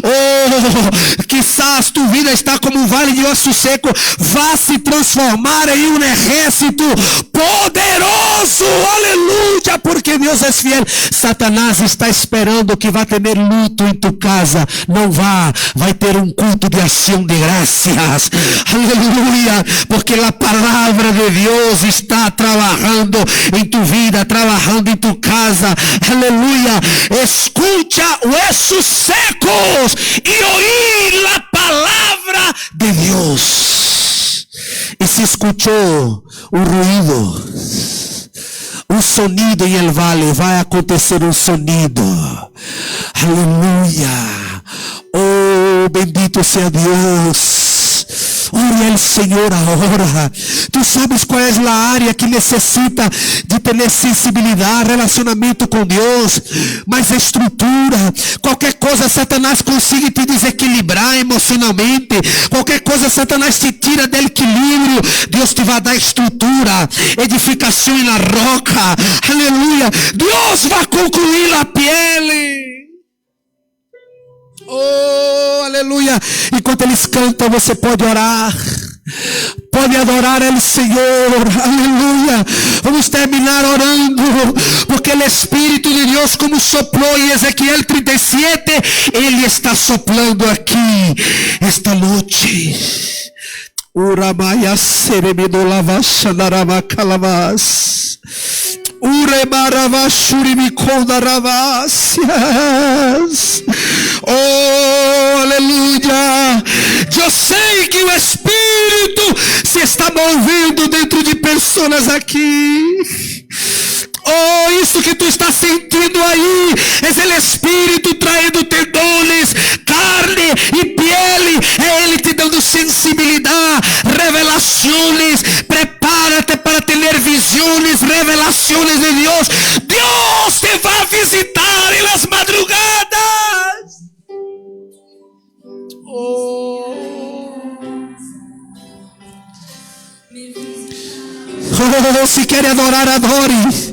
Oh, quizás tu vida está como um vale de osso seco, vai se transformar em um exército poderoso. Aleluia, porque Deus é fiel. Satanás está esperando que vai ter luto em tu casa. Não vai ter um culto de ação de graças. Aleluia, porque a palavra de Deus está trabalhando em tu vida, trabalhando em tu casa. Aleluia. Escucha huesos secos e oír a palavra de Deus. E se escuchou o ruído, um sonido em el vale, vai acontecer um sonido. Aleluia. Oh, bendito seja Deus. Ore ao Senhor agora. Tu sabes qual é a área que necessita de ter sensibilidade, relacionamento com Deus, mas estrutura. Qualquer coisa Satanás consiga te desequilibrar emocionalmente. Qualquer coisa Satanás te tira do equilíbrio. Deus te vai dar estrutura, edificação na roca. Aleluia. Deus vai concluir a pele. Oh, aleluia. Enquanto eles cantam, você pode orar, pode adorar o Senhor. Aleluia. Vamos terminar orando, porque o Espírito de Deus, como soprou em Ezequiel 37, Ele está soplando aqui esta noite. Uramaya seremidolava shandarama calavas. Oh, aleluia. Eu sei que o Espírito se está movendo dentro de pessoas aqui. Oh, isso que tu está sentindo aí é o Espírito traindo tendões, carne e pele. É Ele te dando sensibilidade, revelações. Prepárate para ter visões, revelações de Deus. Deus te vai visitar em las madrugadas. Oh, se quer adorar, adore.